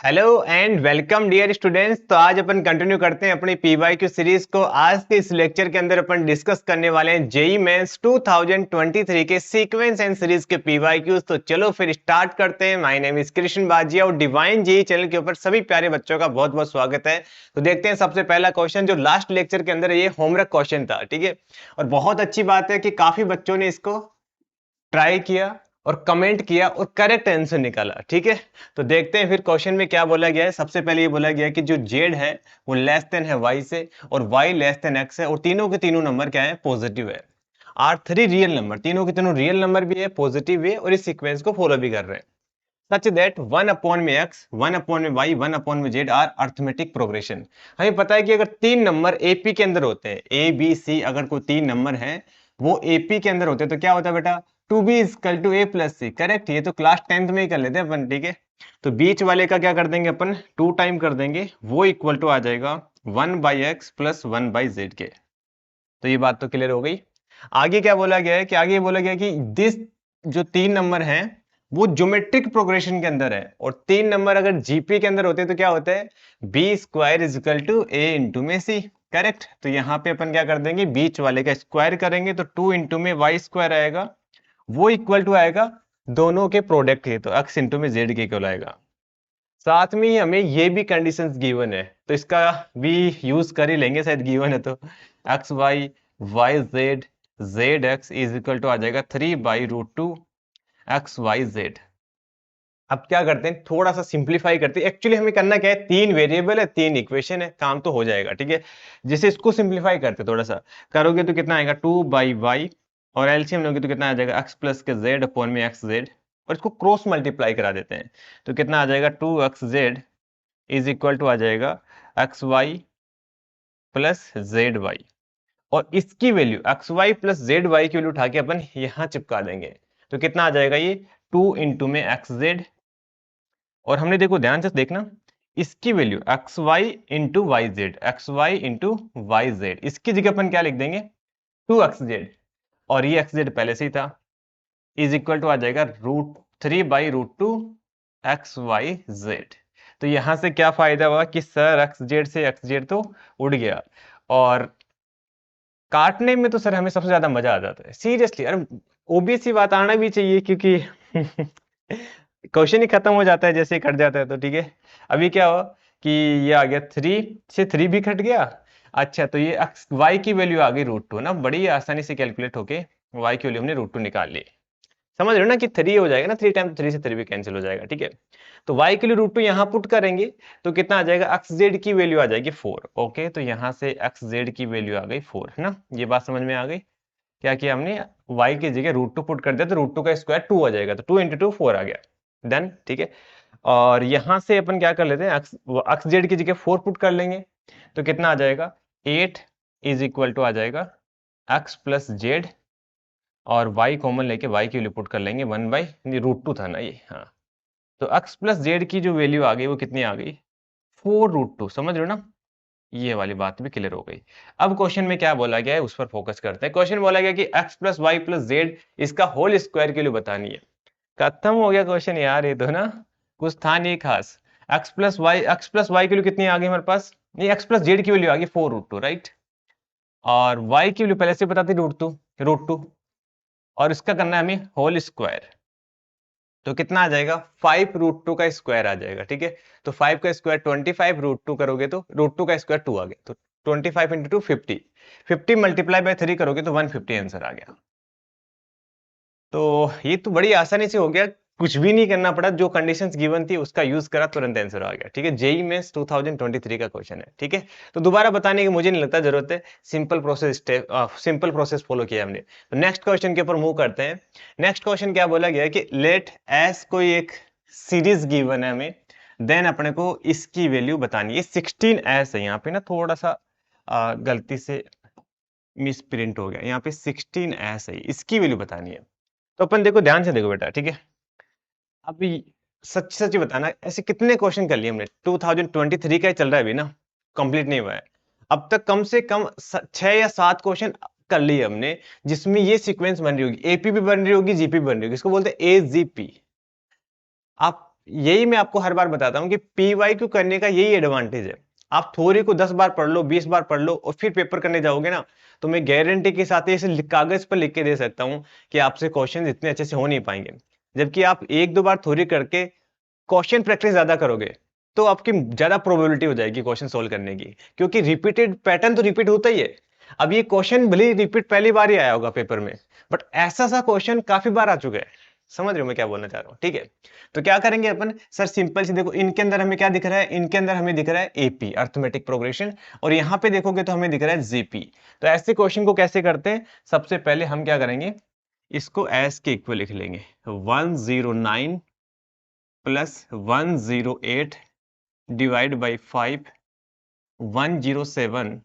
Hello and welcome dear students. तो आज अपन continue करते हैं अपनी पीवाईक्यू सीरीज को। आज के इस लेक्चर के अंदर अपन डिस्कस करने वाले हैं जेईई मेंस 2023 के सीक्वेंस एंड सीरीज के पीवाईक्यूज। तो चलो फिर स्टार्ट करते हैं। माय नेम इज कृष्ण बाजिया और डिवाइन जेईई चैनल के ऊपर सभी प्यारे बच्चों का बहुत बहुत स्वागत है। तो देखते हैं सबसे पहला क्वेश्चन जो लास्ट लेक्चर के अंदर ये होमवर्क क्वेश्चन था, ठीक है। और बहुत अच्छी बात है कि काफी बच्चों ने इसको ट्राई किया और कमेंट किया और करेक्ट आंसर निकाला, ठीक है। तो देखते हैं फिर क्वेश्चन में क्या बोला गया है। सबसे पहले ये बोला गया है कि जो जेड है वो लेस देन है वाई से और वाई लेस देन एक्स है और तीनों के तीनों नंबर क्या है, पॉजिटिव है। आर थ्री रियल नंबर, तीनों के तीनों रियल नंबर भी है, पॉजिटिव भी है और इस सीक्वेंस को फॉलो भी कर रहे हैं। सच दैट 1 में एक्स 1 में वाई 1 में जेड आर अर्थमेटिक प्रोग्रेशन। हमें पता है कि अगर तीन नंबर एपी के अंदर होते हैं, ए बी सी, अगर कोई तीन नंबर है वो एपी के अंदर होते हैं तो क्या होता है बेटा, 2b equal to A plus C. Correct, ये तो क्लास 10th में ही कर लेते हैं अपन, ठीक है। तो बीच वाले का क्या कर देंगे अपन, 2 टाइम कर देंगे, वो इक्वल टू आ जाएगा 1/x प्लस 1/z के। तो ये बात तो क्लियर हो गई। आगे क्या बोला गया है कि आगे बोला गया कि दिस जो तीन नंबर हैं वो ज्योमेट्रिक प्रोग्रेशन के अंदर है और तीन नंबर अगर जीपी के अंदर होते हैं तो क्या होता है, B square is equal to A into में सी। करेक्ट, तो यहाँ पे अपन क्या कर देंगे, बीच वाले का स्क्वायर करेंगे तो 2 इंटू में वाई स्क्वायर आएगा, वो इक्वल टू आएगा दोनों के प्रोडक्ट के, तो एक्स इंटू में जेड के इक्वल आएगा। साथ में ही हमें ये भी कंडीशंस गिवन है तो इसका भी यूज कर ही लेंगे, शायद गिवन है तो x y y z z x is equal to आ जाएगा 3/√2 एक्स वाई जेड। अब क्या करते हैं, थोड़ा सा सिंप्लीफाई करते हैं। एक्चुअली हमें करना क्या है, तीन वेरिएबल है, तीन इक्वेशन है, काम तो हो जाएगा, ठीक है। जैसे इसको सिंप्लीफाई करते थोड़ा सा करोगे तो कितना आएगा 2/y और एलसीएम लोगे तो कितना आ जाएगा x प्लस के जेड अपॉन में एक्स जेड और इसको क्रॉस मल्टीप्लाई करा देते हैं तो कितना आ जाएगा 2xz इज इक्वल टू आ जाएगा X Y plus Z Y और इसकी value X Y plus Z Y की वैल्यू उठा के अपन यहां चिपका देंगे तो कितना आ जाएगा ये 2 इंटू में एक्स जेड और हमने देखो ध्यान से देखना इसकी value X Y into Y Z, X Y into Y Z, इसकी जगह अपन क्या लिख देंगे 2xz और ये xz पहले से ही था इज इक्वल टू आ जाएगा √3/√2 एक्स वाई जेड। तो यहां से क्या फायदा हुआ कि सर एक्स जेड से एक्स जेड तो उड़ गया और काटने में तो सर हमें सबसे ज्यादा मजा आ जाता है सीरियसली। अरे ओबीसी बात आना भी चाहिए क्योंकि क्वेश्चन ही खत्म हो जाता है जैसे ही कट जाता है तो, ठीक है। अभी क्या हुआ कि ये आ गया 3 से 3 भी कट गया। अच्छा, तो ये वाई की वैल्यू आ गई √2 ना, बड़ी आसानी से कैलकुलेट होके वाई की वैल्यू हमने √2 निकाल ली। समझ रहे हो ना कि 3 हो जाएगा ना, 3 टाइम 3 से 3 भी कैंसिल हो जाएगा, ठीक है। तो y के लिए √2 यहाँ पुट करेंगे तो कितना आ जाएगा, एक्स जेड की वैल्यू आ जाएगी 4। ओके, तो यहाँ से एक्स जेड की वैल्यू आ गई 4, है ना। ये बात समझ में आ गई। क्या किया हमने, y की जगह √2 पुट कर दिया तो √2 का स्क्वायर 2 आ जाएगा तो 2 इंटू 2 4 आ गया, डन, ठीक है। और यहाँ से अपन क्या कर लेते हैं, एक्स जेड की जगह 4 पुट कर लेंगे तो कितना आ जाएगा 8 इज इक्वल टू आ जाएगा एक्स प्लस जेड और y कॉमन लेके y की वैल्यू पुट कर लेंगे 1/√2 था ना ये, हाँ। तो x प्लस जेड की जो वैल्यू आ गई वो कितनी आ गई 4√2, समझ रहे हो ना। ये वाली बात भी क्लियर हो गई। अब क्वेश्चन में क्या बोला गया है उस पर फोकस करते हैं। क्वेश्चन बोला गया कि x plus Y plus Z इसका होल स्क्वायर की वैल्यू बतानी है। खत्म हो गया क्वेश्चन यार, ये तो ना कुछ था नहीं खास। एक्स प्लस वाई की वैल्यू कितनी आ गई हमारे पास, नहीं एक्स प्लस जेड की वैल्यू आ गई 4√2, राइट। और y की वैल्यू पहले से पता थी √2 और इसका करना है हमें होल स्क्वायर तो कितना आ जाएगा 5√2 का स्क्वायर आ जाएगा, ठीक है। तो 5 का स्क्वायर 25, √2 करोगे तो √2 का स्क्वायर 2 आ गया तो 25 इंटू 2 50, 50 मल्टीप्लाई बाय 3 करोगे तो 150 आंसर आ गया। तो ये तो बड़ी आसानी से हो गया, कुछ भी नहीं करना पड़ा, जो कंडीशंस गिवन थी उसका यूज करा तुरंत आंसर आ गया, ठीक है। जेईई मेंस 2023 का क्वेश्चन है, ठीक है। तो दोबारा बताने की मुझे नहीं लगता जरूरत है, सिंपल प्रोसेस फॉलो किया हमने। तो नेक्स्ट क्वेश्चन के ऊपर मूव करते हैं। नेक्स्ट क्वेश्चन क्या बोला गया है कि लेट एस कोई एक सीरीज गिवन है हमें, देन अपने को इसकी वैल्यू बतानी है। 16 एस है, यहाँ पे ना थोड़ा सा गलती से मिस प्रिंट हो गया, यहाँ पे 16 एस है, इसकी वैल्यू बतानी है। तो अपन देखो ध्यान से देखो बेटा, ठीक है। अभी सच सच बताना, ऐसे कितने क्वेश्चन कर लिए हमने, 2023 का ही चल रहा है अभी ना, कंप्लीट नहीं हुआ है। अब तक कम से कम 6 या 7 क्वेश्चन कर लिए हमने जिसमें ये सीक्वेंस बन रही होगी, एपी भी बन रही होगी, जीपी बन रही होगी, इसको बोलते हैं एजीपी। आप यही मैं आपको हर बार बताता हूं कि पीवाईक्यू करने का यही एडवांटेज है। आप थ्योरी को 10 बार पढ़ लो, 20 बार पढ़ लो और फिर पेपर करने जाओगे ना, तो मैं गारंटी के साथ इसे कागज पर लिख के दे सकता हूं कि आपसे क्वेश्चन इतने अच्छे से हो नहीं पाएंगे। जबकि आप 1-2 बार थ्योरी करके क्वेश्चन प्रैक्टिस ज्यादा करोगे तो आपकी ज्यादा प्रोबेबिलिटी हो जाएगी क्वेश्चन सोल्व करने की, क्योंकि रिपीटेड पैटर्न तो रिपीट होता ही है। अब ये क्वेश्चन भले ही रिपीट पहली बार ही आया होगा पेपर में, बट ऐसा सा क्वेश्चन काफी बार आ चुका है। समझ रहे हो मैं क्या बोलना चाह रहा हूँ? ठीक है, तो क्या करेंगे अपन सर, सिंपल सी देखो, इनके अंदर हमें क्या दिख रहा है, इनके अंदर हमें दिख रहा है एपी अर्थमेटिक प्रोग्रेशन, और यहाँ पे देखोगे तो हमें दिख रहा है जीपी। तो ऐसे क्वेश्चन को कैसे करते हैं, सबसे पहले हम क्या करेंगे, इसको एस के इक्वल लिख लेंगे, 109 प्लस 108 डिवाइड बाई 5, 107।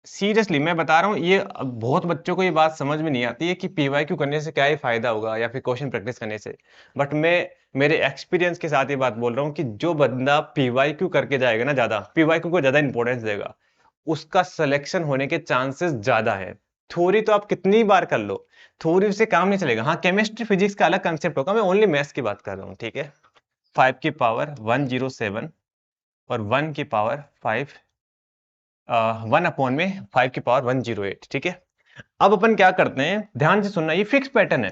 सीरियसली मैं बता रहा हूँ, ये बहुत बच्चों को ये बात समझ में नहीं आती है कि पीवाईक्यू करने से क्या ही फायदा होगा या फिर क्वेश्चन प्रैक्टिस करने से। बट मैं मेरे एक्सपीरियंस के साथ ये बात बोल रहा हूँ कि जो बंदा पीवाईक्यू करके जाएगा ना, ज्यादा पीवाईक्यू को ज्यादा इंपॉर्टेंस देगा, उसका सिलेक्शन होने के चांसेस ज्यादा है। थ्योरी तो आप कितनी बार कर लो, थ्योरी से काम नहीं चलेगा। हाँ, केमिस्ट्री फिजिक्स का अलग कंसेप्ट होगा, मैं ओनली मैथ्स की बात कर रहा हूँ। ठीक है, 5 की पावर 107 और 1 की पावर 5, 1 में 5 की पावर 108। ठीक है, अब अपन क्या करते हैं, ध्यान से सुनना, ये फिक्स पैटर्न है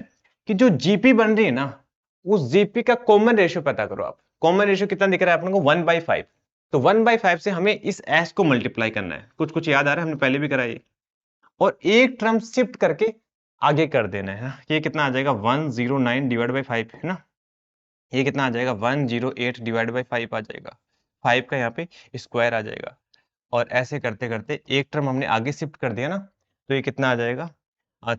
कि जो जीपी बन रही है ना, उस जीपी का कॉमन रेशियो पता करो आप। कॉमन रेशियो कितना दिख रहा है अपन को, 1/5। तो 1/5 से हमें इस एस को मल्टीप्लाई करना है। कुछ कुछ याद आ रहा है, हमने पहले भी करा ये, और एक टर्म शिफ्ट करके आगे कर देना है ना। ये कितना आ जाएगा, 109 डिवाइड बाई 5 है ना, ये कितना आ जाएगा, 108 डिवाइड बाई 5 आ जाएगा। 5 का यहाँ पे स्क्वायर आ जाएगा, और ऐसे करते करते एक टर्म हमने आगे शिफ्ट कर दिया ना, तो ये कितना आ जाएगा,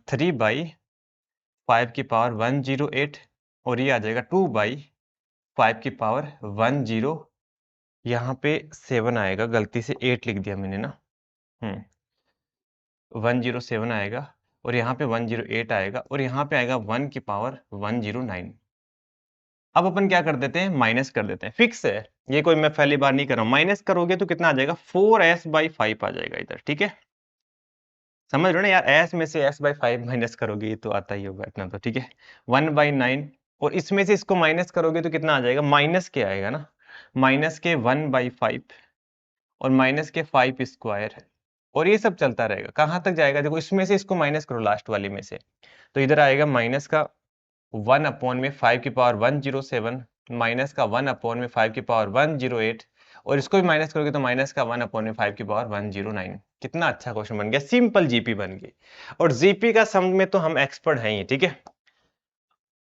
3/5 की पावर 108, और ये आ जाएगा 2/5 की पावर 10। यहाँ पे 7 आएगा, गलती से 8 लिख दिया मैंने ना, 107 आएगा, और यहाँ पे 108 आएगा, और यहाँ पे आएगा 1 की पावर 109। अब अपन क्या कर देते हैं, माइनस कर देते हैं, फिक्स है ये, कोई मैं पहली बार नहीं कर रहा हूँ। माइनस करोगे तो कितना आ जाएगा, 4s/5 आ जाएगा इधर। ठीक है, समझ रहे हो ना यार, s में से s/5 माइनस करोगे ये तो आता ही होगा इतना तो। ठीक है, 1/9, और इसमें से इसको माइनस करोगे तो कितना आ जाएगा, माइनस के आएगा ना, माइनस के 1/5 और माइनस के 5 स्क्वायर, और ये सब चलता रहेगा। कहाँ तक जाएगा, देखो इसमें से इसको माइनस करो लास्ट वाली में से, तो इधर आएगा माइनस का 1/5 की पावर 107, माइनस का 1/5 की पावर 108, और इसको भी माइनस करोगे तो माइनस का 1/5 की पावर 109। कितना अच्छा क्वेश्चन बन गया, सिंपल जीपी बन गई। और जीपी का सम में तो हम एक्सपर्ट हैं ही। ठीक है,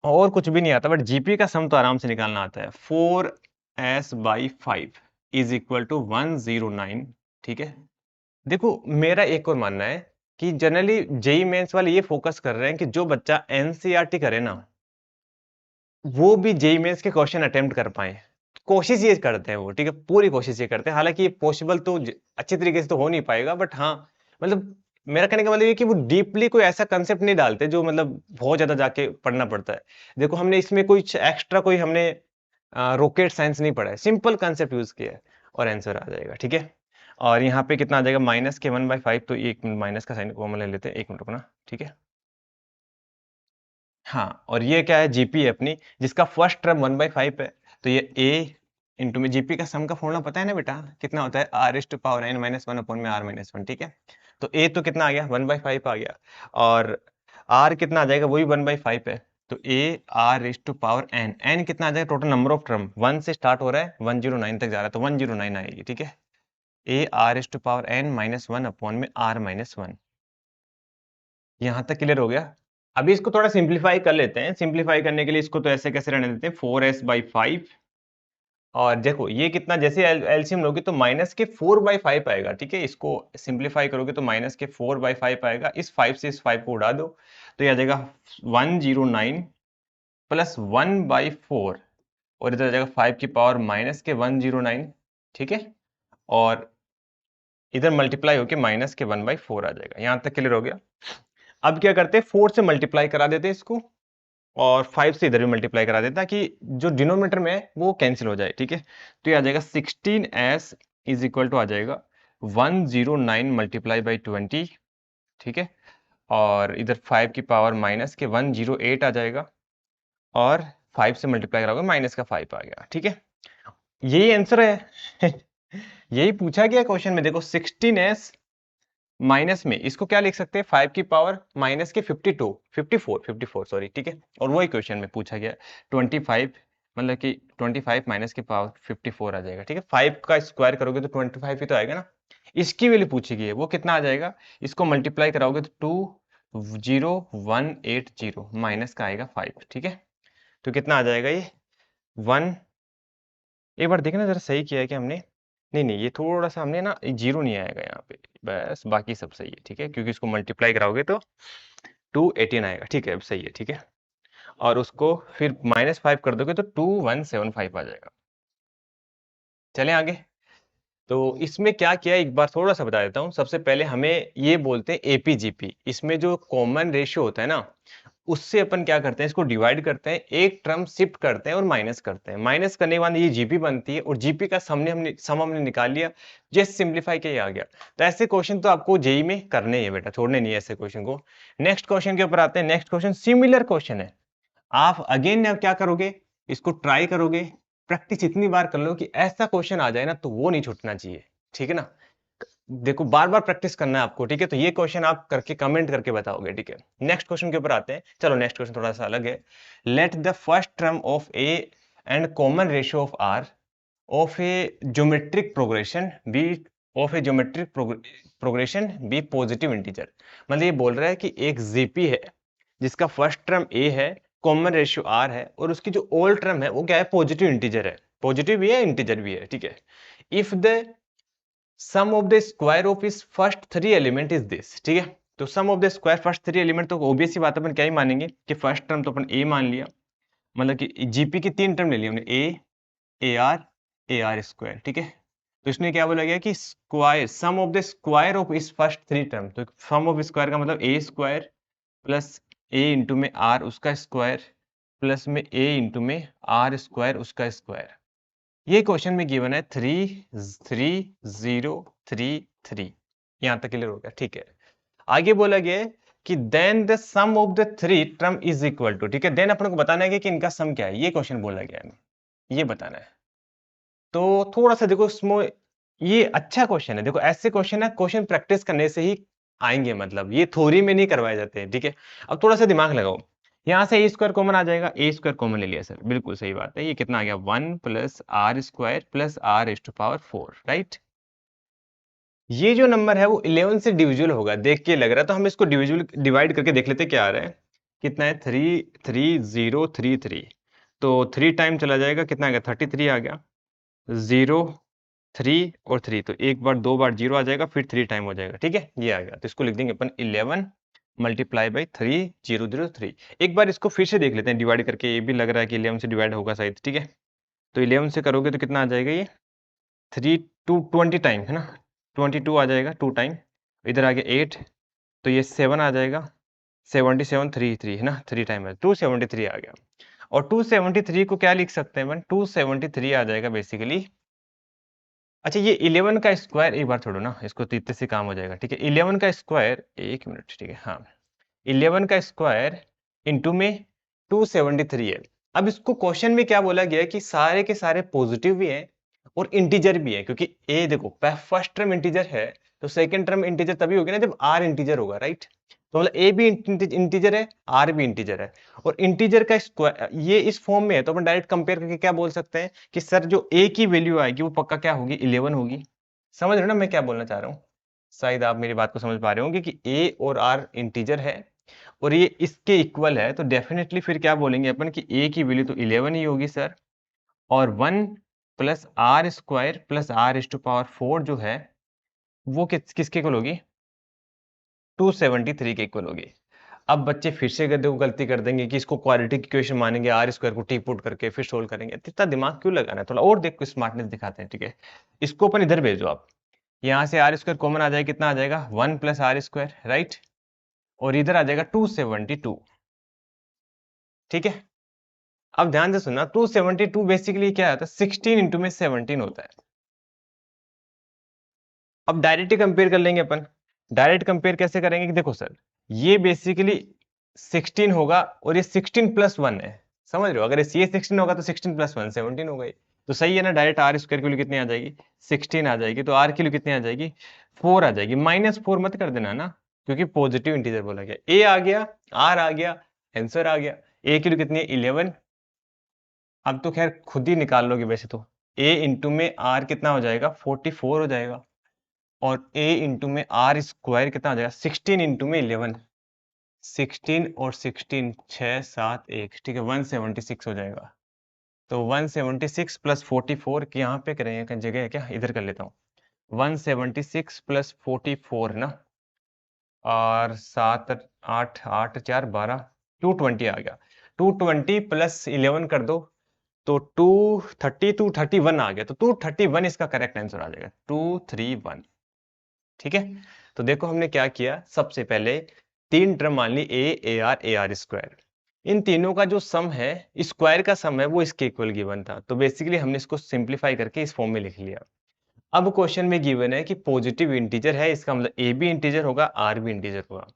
और कुछ भी नहीं आता, बट जीपी का सम तो आराम से निकालना आता है। 4s/5 is equal to 109। ठीक है, देखो मेरा एक और मानना है कि जनरली जेई मेंस वाले ये फोकस कर रहे हैं कि जो बच्चा एनसीईआरटी करे ना, वो भी जेईई मेंस के क्वेश्चन अटेम्प्ट कर पाए। कोशिश ये करते हैं वो, ठीक है, पूरी कोशिश ये करते हैं। हालांकि ये पॉसिबल तो अच्छे तरीके से तो हो नहीं पाएगा, बट हाँ, मतलब मेरा कहने का मतलब ये कि वो डीपली कोई ऐसा कंसेप्ट नहीं डालते जो मतलब बहुत ज्यादा जाके पढ़ना पड़ता है। देखो हमने इसमें कुछ एक्स्ट्रा कोई हमने रॉकेट साइंस नहीं पढ़ा है, सिंपल कंसेप्ट यूज किया है, और आंसर आ जाएगा। ठीक है, और यहाँ पे कितना आ जाएगा, माइनस के 1/5, तो एक माइनस का साइन कॉमन ले लेते हैं, एक मिनट रुकना। ठीक है, हाँ, और ये क्या है, जीपी है अपनी, जिसका फर्स्ट टर्म 1/5 है। तो ये a इंटू में जीपी का सम का फॉर्मूला पता है ना बेटा, कितना होता है, r⁻n−1/r−1। ठीक है, तो a तो कितना आ गया, 1/5 आ गया, और r कितना आ जाएगा, वही 1/5 है। तो a r⁻n, n कितना आ जाएगा, टोटल नंबर ऑफ टर्म 1 से स्टार्ट हो रहा है, 109 तक जा रहा है, तो 109 आएगी। ठीक है, a r⁻n−1/r−1। यहाँ तक क्लियर हो गया। अभी इसको थोड़ा सिंप्लीफाई कर लेते हैं। सिंप्लीफाई करने के लिए इसको तो ऐसे कैसे रहने देते हैं, 4s/5, और देखो ये कितना, जैसे एलसीएम लोगे तो माइनस के 4/5 आएगा। ठीक है, इसको सिंप्लीफाई करोगे तो माइनस के 4/5 आएगा। इस 5 से इस 5 को उड़ा दो, तो ये आ जाएगा 109 प्लस 1/4, और इधर आ जाएगा 5 की पावर माइनस के 109। ठीक है, और इधर मल्टीप्लाई होके माइनस के 1/4 आ जाएगा। यहां तक क्लियर हो गया। अब क्या करते हैं, 4 से मल्टीप्लाई करा देते हैं इसको, और 5 से इधर भी मल्टीप्लाई करा देता, कि जो डिनोमिनेटर में है वो कैंसिल हो जाए। ठीक है, तो ये आ जाएगा 16s इज इक्वल टू आ जाएगा 109 मल्टीप्लाई बाई 20। ठीक है, और इधर 5 की पावर माइनस के 108 आ जाएगा, और 5 से मल्टीप्लाई कराओगे, माइनस का 5 आ गया, ठीक है। यही आंसर है यही पूछा गया क्वेश्चन में। देखो 16s माइनस में इसको क्या लिख सकते हैं, 5 की पावर माइनस के 52 54 सॉरी, ठीक है। और वही क्वेश्चन में पूछा गया 25, मतलब कि 25 माइनस की पावर 54 आ जाएगा, ठीक है। 5 का स्क्वायर करोगे तो 25 ही तो आएगा ना। इसकी वैल्यू पूछी गई है, वो कितना आ जाएगा, इसको मल्टीप्लाई कराओगे तो 20180 माइनस का आएगा 5, ठीक है। तो कितना आ जाएगा ये 1, एक बार देखना जरा सही किया है कि हमने, नहीं ये थोड़ा सा हमने ना जीरो नहीं आएगा यहाँ पे, बस बाकी सब सही है, ठीक है। क्योंकि इसको मल्टीप्लाई कराओगे तो 218 आएगा, ठीक है, अब सही है, ठीक है। और उसको फिर -5 कर दोगे तो 2175 आ जाएगा। चलें आगे। तो इसमें क्या किया है एक बार थोड़ा सा बता देता हूँ। सबसे पहले हमें ये बोलते हैं एपीजीपी। इसमें जो कॉमन रेशियो होता है ना, उससे अपन क्या करते हैं, इसको डिवाइड करते हैं, एक टर्म शिफ्ट करते हैं और माइनस करते हैं। माइनस करने के बाद ये जीपी बनती है और जीपी का सम हमने निकाल लिया, जस्ट सिंप्लीफाई किया आ गया। तो ऐसे क्वेश्चन तो आपको जेई में करने ही है बेटा, छोड़ने नहीं है ऐसे क्वेश्चन को। नेक्स्ट क्वेश्चन के ऊपर आते हैं। नेक्स्ट क्वेश्चन सिमिलर क्वेश्चन है। आप अगेन अब क्या करोगे, इसको ट्राई करोगे, प्रैक्टिस इतनी बार कर लो कि ऐसा क्वेश्चन आ जाए ना तो वो नहीं छूटना चाहिए, ठीक है ना। देखो बार बार प्रैक्टिस करना है आपको, ठीक है। तो ये क्वेश्चन आप करके कमेंट करके बताओगे, ठीक है। नेक्स्ट क्वेश्चन के ऊपर आते हैं। चलो नेक्स्ट क्वेश्चन थोड़ा सा अलग है। Let the first term of a and common ratio of r of a geometric progression be of a geometric progression be positive integer. मतलब ये बोल रहा है कि एक जीपी है जिसका फर्स्ट टर्म ए है, कॉमन रेशियो आर है, और उसकी जो ओल टर्म है वो क्या है, पॉजिटिव इंटीजर है। पॉजिटिव भी है, इंटीजर भी है, ठीक है। If the sum of the square of इस फर्स्ट 3 एलिमेंट इज दिस, ठीक है। तो sum of the square first 3 element, तो ऑब्वियस सी बात अपन क्या ही मानेंगे कि फर्स्ट टर्म तो अपन ए मान लिया, मतलब कि जीपी की 3 टर्म ले ली हमने, ए आर स्क्वायर, ठीक है। तो इसने क्या बोला गया कि square sum of the square of इस फर्स्ट 3 टर्म, तो सम ऑफ स्क्वायर का मतलब a square plus a into में आर उसका स्क्वायर प्लस में ए इंटू में आर स्क्वायर उसका स्क्वायर। ये क्वेश्चन में गिवन है 3 3 0 3 3। यहां तक क्लियर हो गया, ठीक है। आगे बोला गया है कि then the sum of the 3 term is equal to, ठीक है। देन अपन को बताना है कि इनका सम क्या है, ये क्वेश्चन बोला गया है, ये बताना है। तो थोड़ा सा देखो इसमें, ये अच्छा क्वेश्चन है। देखो ऐसे क्वेश्चन है, क्वेश्चन प्रैक्टिस करने से ही आएंगे, मतलब ये थ्योरी में नहीं करवाए जाते हैं, ठीक है। अब थोड़ा सा दिमाग लगाओ, यहाँ से ए स्क्वायर कॉमन आ जाएगा, ए स्क्वायर कॉमन ले लिया सर, बिल्कुल सही बात है। ये कितना आ गया, 1 plus r square plus r raise to power 4, right. ये जो नंबर है वो 11 से डिविजिबल होगा, देख के लग रहा है। तो हम इसको डिवाइड करके देख लेते क्या आ रहा है, कितना है, 3 3 0 3 3। तो 3 टाइम चला जाएगा, कितना आ गया, 33 आ गया। 0 3 और 3, तो एक बार 2 बार 0 आ जाएगा, फिर 3 टाइम हो जाएगा, ठीक है। ये आ गया, तो इसको लिख देंगे अपन 11 मल्टीप्लाई बाई 3 0 0 3। एक बार इसको फिर से देख लेते हैं डिवाइड करके, ये भी लग रहा है कि 11 से डिवाइड होगा शायद, ठीक है। तो 11 से करोगे तो कितना आ जाएगा, ये 3 2 20 टाइम है ना, 22 आ जाएगा 2 टाइम। इधर आ गया 8, तो ये 7 आ जाएगा, 77 3 3 है ना, 3 टाइम है, 273 आ गया। और 273 को क्या लिख सकते हैं अपन, 273 आ जाएगा बेसिकली। अच्छा ये 11 का स्क्वायर, एक बार छोड़ो ना इसको, तो इतने से काम हो जाएगा, ठीक है। 11 का स्क्वायर, एक मिनट, ठीक है, हाँ 11 का स्क्वायर इंटू में 273 है। अब इसको क्वेश्चन में क्या बोला गया है कि सारे के सारे पॉजिटिव भी हैं और इंटीजर भी है, क्योंकि ए देखो फर्स्ट टर्म इंटीजर है, तो सेकंड टर्म इंटीजर तभी होगी ना जब आर इंटीजर होगा, राइट। तो मतलब ए भी इंटीजर है, आर भी इंटीजर है, और इंटीजर का स्क्वायर ये इस फॉर्म में है, तो अपन डायरेक्ट कंपेयर करके क्या बोल सकते हैं कि सर जो ए की वैल्यू आएगी वो पक्का क्या होगी, 11 होगी। समझ रहे हो ना मैं क्या बोलना चाह रहा हूँ, शायद आप मेरी बात को समझ पा रहे होंगे कि ए और आर इंटीजर है और ये इसके इक्वल है, तो डेफिनेटली फिर क्या बोलेंगे अपन कि ए की वैल्यू तो 11 ही होगी सर, और 1 plus r square plus r is to power 4 जो है वो किसके इक्वल होगी, 273 के इक्वल होगी। अब बच्चे फिर से देखो गलती कर देंगे कि इसको क्वाड्रेटिक इक्वेशन मानेंगे, आर स्क्वायर को टी पुट करके फिर सोल्व करेंगे। इतना दिमाग क्यों लगाना है, थोड़ा और देखो स्मार्टनेस दिखाते हैं, ठीक है। इसको अपन इधर भेजो आप, यहाँ से आर स्क्वायर कॉमन आ जाएगा, कितना आ जाएगा, 1 प्लस आर स्क्वायर, राइट। और इधर आ जाएगा 272, ठीक है। अब ध्यान से सुनना, 272 बेसिकली क्या आता है, 16 इंटू में 17 होता है। अब डायरेक्ट कंपेयर कर लेंगे अपन। डायरेक्ट कंपेयर कैसे करेंगे कि देखो सर, ये बेसिकली 16 होगा और ये 16 प्लस 1 है, समझ रहे हो, अगर ये 16 होगा तो 16 प्लस 1 17 हो गई। तो सही है ना, डायरेक्ट आर स्क्वायर की वैल्यू कितनी आ जाएगी 16 आ जाएगी। तो आर की वैल्यू कितनी आ जाएगी 4 आ जाएगी। -4 मत कर देना ना, क्योंकि पॉजिटिव इंटीजर बोला गया। ए आ गया, आर आ गया, आंसर आ गया। ए की वैल्यू कितनी है 11। अब तो खैर खुद ही निकाल लोगे वैसे तो। ए इंटू में आर कितना हो जाएगा 44 हो जाएगा, और ए इंटू में आर स्क्वायर कितना हो जाएगा 16 इंटू में 11, 16 और 16 6 7 1, ठीक है 176 हो जाएगा। तो 176 प्लस 44 की यहाँ पे करें, कहीं जगह है क्या, इधर कर लेता हूँ। 176 प्लस 44 ना, और 7 8 8 4 12, 220 आ गया। 220 प्लस 11 कर दो तो 230 231 आ गया। तो 231 इसका करेक्ट आंसर आ जाएगा, 231। ठीक है, तो देखो हमने क्या किया, सबसे पहले तीन टर्म मान ली ए आर स्क्वायर। इन तीनों का जो सम है, स्क्वायर का सम है, वो इसके इक्वल गिवन था। तो बेसिकली हमने इसको सिंप्लीफाई करके इस फॉर्म में लिख लिया। अब क्वेश्चन में गिवन है कि पॉजिटिव इंटीजर है, इसका मतलब ए भी इंटीजर होगा, आर भी इंटीजर होगा।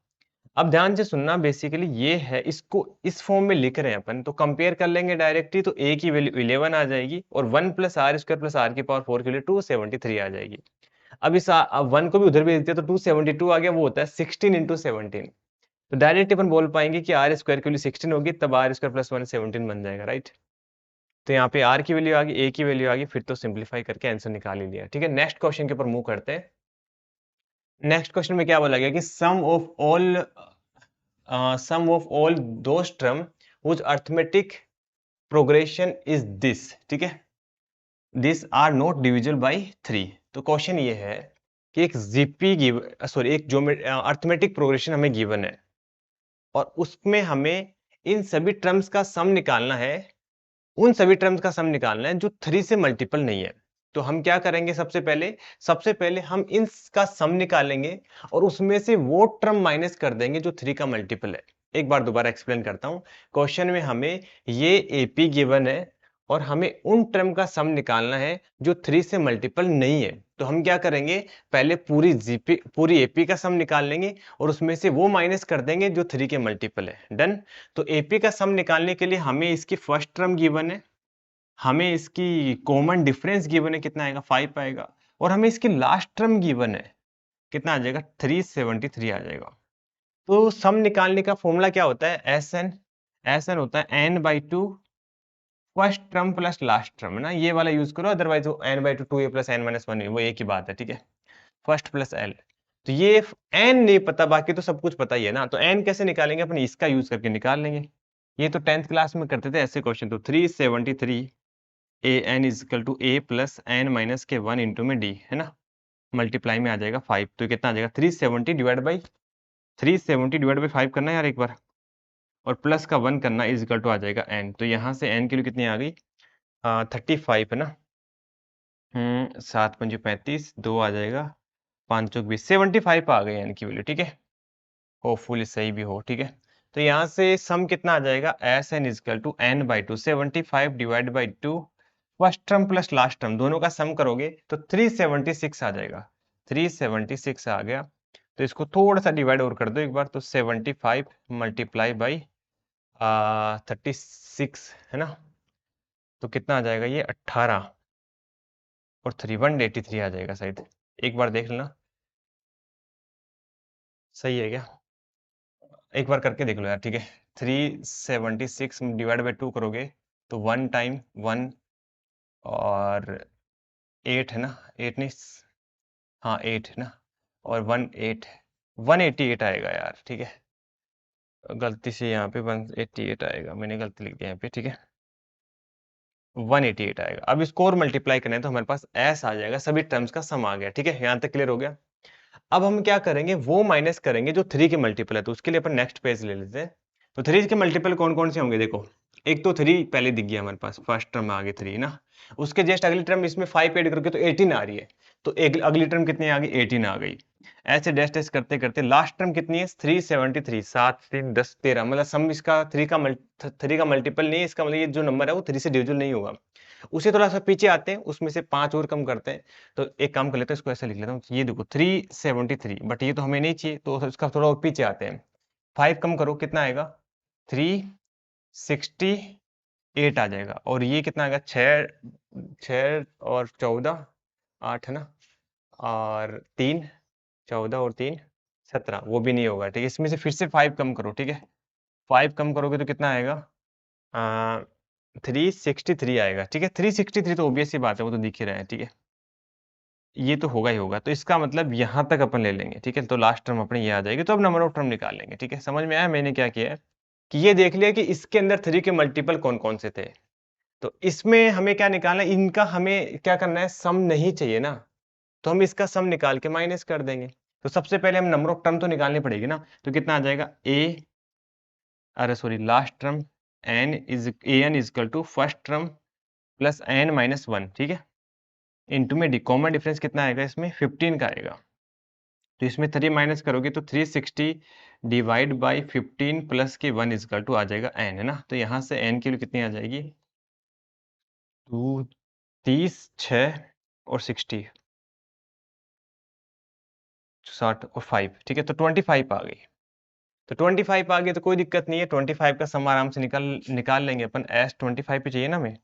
अब ध्यान से सुनना, बेसिकली ये है, इसको इस फॉर्म में लिख रहे हैं अपन, तो कंपेयर कर लेंगे डायरेक्टली। तो ए की वैल्यू 11 आ जाएगी, और 1 plus r square plus r की पावर 4 के लिए 273 आ जाएगी। अब इस 1 को भी उधर भेज दिया तो 272 आ गया, वो होता है 16 इंटू 17। तो डायरेक्ट अपन बोल पाएंगे कि आर स्क्वायर की वैल्यू 16 होगी, तब आर स्क्वायर प्लस 1 17 बन जाएगा, राइट। तो यहाँ पे आर की वैल्यू आ गई, ए की वैल्यू आ गई, फिर तो सिंप्लीफाई करके आंसर निकाल ही लिया। ठीक है, नेक्स्ट क्वेश्चन के ऊपर मूव करते हैं। नेक्स्ट क्वेश्चन में क्या बोला गया कि sum of all those term which arithmetic progression is this, ठीक है, this are not divisible by 3। तो क्वेश्चन ये है कि एक एक जो अरिथमेटिक प्रोग्रेशन हमें गिवन है, और उसमें हमें इन सभी टर्म्स का सम निकालना है, उन सभी टर्म्स का सम निकालना है जो 3 से मल्टीपल नहीं है। तो हम क्या करेंगे, सबसे पहले हम इनका सम निकालेंगे, और उसमें से वो टर्म माइनस कर देंगे जो 3 का मल्टीपल है। एक बार दोबारा एक्सप्लेन करता हूं। क्वेश्चन में हमें ये एपी गिवन है, और हमें उन टर्म का सम निकालना है जो 3 से मल्टीपल नहीं है। तो हम क्या करेंगे, पहले पूरी एपी का सम निकाल लेंगे, और उसमें से वो माइनस कर देंगे जो 3 के मल्टीपल है। डन। तो एपी का सम निकालने के लिए हमें इसकी फर्स्ट टर्म गिवन है, हमें इसकी कॉमन डिफरेंस गिवन है, कितना आएगा 5 आएगा, और हमें इसकी लास्ट टर्म गिवन है, कितना आ जाएगा 373 आ जाएगा। तो सम निकालने का फॉर्मूला क्या होता है, एस एन होता है n/2 first term plus last term, ना ये वाला यूज करो, अदरवाइज वो n/2 2a प्लस n-1 वो एक ही बात है। ठीक है, फर्स्ट प्लस एल। तो ये n नहीं पता, बाकी तो सब कुछ पता ही है ना। तो n कैसे निकालेंगे, अपन इसका यूज करके निकाल लेंगे। ये तो 10th क्लास में करते थे ऐसे क्वेश्चन। तो 373 a n is equal to A plus n minus के 1 इंटू में डी, है ना, मल्टीप्लाई में आ जाएगा 5। तो कितना आ जाएगा 370 डिवाइड बाई 5 करना है यार एक बार, और प्लस का 1 करना इज इक्वल टू आ जाएगा एन। तो यहाँ से एन की वैल्यू कितनी आ गई 35 है ना। 7 पंजे 35, 2 आ जाएगा, 5 चौक 20, 75 आ गई एन की वैल्यू। ठीक है, होपफुली सही भी हो। ठीक है, तो यहाँ से सम कितना आ जाएगा, S N is equal to n/2, 75 divide by 2 first term plus last term दोनों का सम करोगे तो 376 आ जाएगा। 376 आ गया, तो इसको थोड़ा सा डिवाइड और कर दो एक बार, तो 75 मल्टीप्लाई बाई 36 है ना, तो कितना आ जाएगा ये 18 और 3 183 आ जाएगा शायद। एक बार देख लेना, सही है क्या, एक बार करके देख लो यार। ठीक है, 376 डिवाइड बाई 2 करोगे तो 1 टाइम 1 और 8 है ना, 8 नहीं, हाँ 8 है ना, और 188 आएगा यार। ठीक है, गलती से यहाँ पे 188 आएगा, मैंने गलती लिख दिया यहाँ पे। ठीक है, 188 आएगा। अब इसको और मल्टीप्लाई करना है तो हमारे पास एस आ जाएगा, सभी टर्म्स का सम आ गया। ठीक है, यहाँ तक क्लियर हो गया। अब हम क्या करेंगे, वो माइनस करेंगे जो 3 के मल्टीपल है। तो उसके लिए अपन नेक्स्ट पेज ले लेते हैं। तो 3 के मल्टीपल कौन कौन से होंगे, देखो एक तो 3 पहले दिख गया हमारे पास, फर्स्ट टर्म में आ गई 3 ना, उसके जस्ट अगली टर्म इसमें 5 ऐड करके तो 18 आ रही है, तो एक अगली टर्म कितनी आ गई 18 आ गई। ऐसे डैश डैश करते करते लास्ट टर्म कितनी है 373, 7 3 10 13, मतलब सम इसका 3 का मल्टीपल नहीं है, इसका मतलब ये जो नंबर है वो 3 से डिविजिबल नहीं होगा। उसे थोड़ा सा पीछे आते हैं, उसमें से 5 और कम करते हैं। तो एक काम कर लेते हैं, इसको ऐसे लिख लेता हूँ, ये देखो 373, बट ये तो हमें नहीं चाहिए, तो इसका थोड़ा और पीछे आते हैं। 5 कम करो, कितना आएगा 360 8 आ जाएगा। और ये कितना आएगा, 6 6 और 14 8 है ना, और 3 14 और 3 17, वो भी नहीं होगा। ठीक है, इसमें से फिर से 5 कम करो। ठीक है, 5 कम करोगे तो कितना आएगा, 363 आएगा। ठीक है, 363 तो ऑब्वियस सी बात है, वो तो दिख ही रहा है। ठीक है, ये तो होगा ही होगा, तो इसका मतलब यहाँ तक अपन ले लेंगे। ठीक है, तो लास्ट टर्म अपनी ये आ जाएगी, तो अब नंबर ऑफ टर्म निकाल लेंगे। ठीक है, समझ में आया मैंने क्या किया है, कि ये देख लिया कि इसके अंदर 3 के मल्टीपल कौन-कौन से थे। तो इसमें हमें क्या निकालना है, इनका हमें क्या करना है, सम नहीं चाहिए ना, तो हम इसका सम निकाल के माइनस कर देंगे। तो सबसे पहले हम नंबर ऑफ टर्म तो निकालनी पड़ेगी ना, तो कितना आ जाएगा, अरे sorry, last term an is equal to first term plus n minus 1। ठीक है, इनटू में कॉमन डिफरेंस कितना आएगा, इसमें 15 का आएगा। तो इसमें 3 माइनस करोगे तो 360 डिवाइड बाई 15 प्लस के 1 इज इक्वल टू आ जाएगा n, है ना। तो यहाँ से n की वैल्यू कितनी आ जाएगी, 2 30 6 और 60 60 और 5। ठीक है, तो 25 आ गई। तो 25 आ गई तो कोई दिक्कत नहीं है, 25 का सम आराम से निकाल निकाल लेंगे अपन। एस 25 पे चाहिए ना हमें,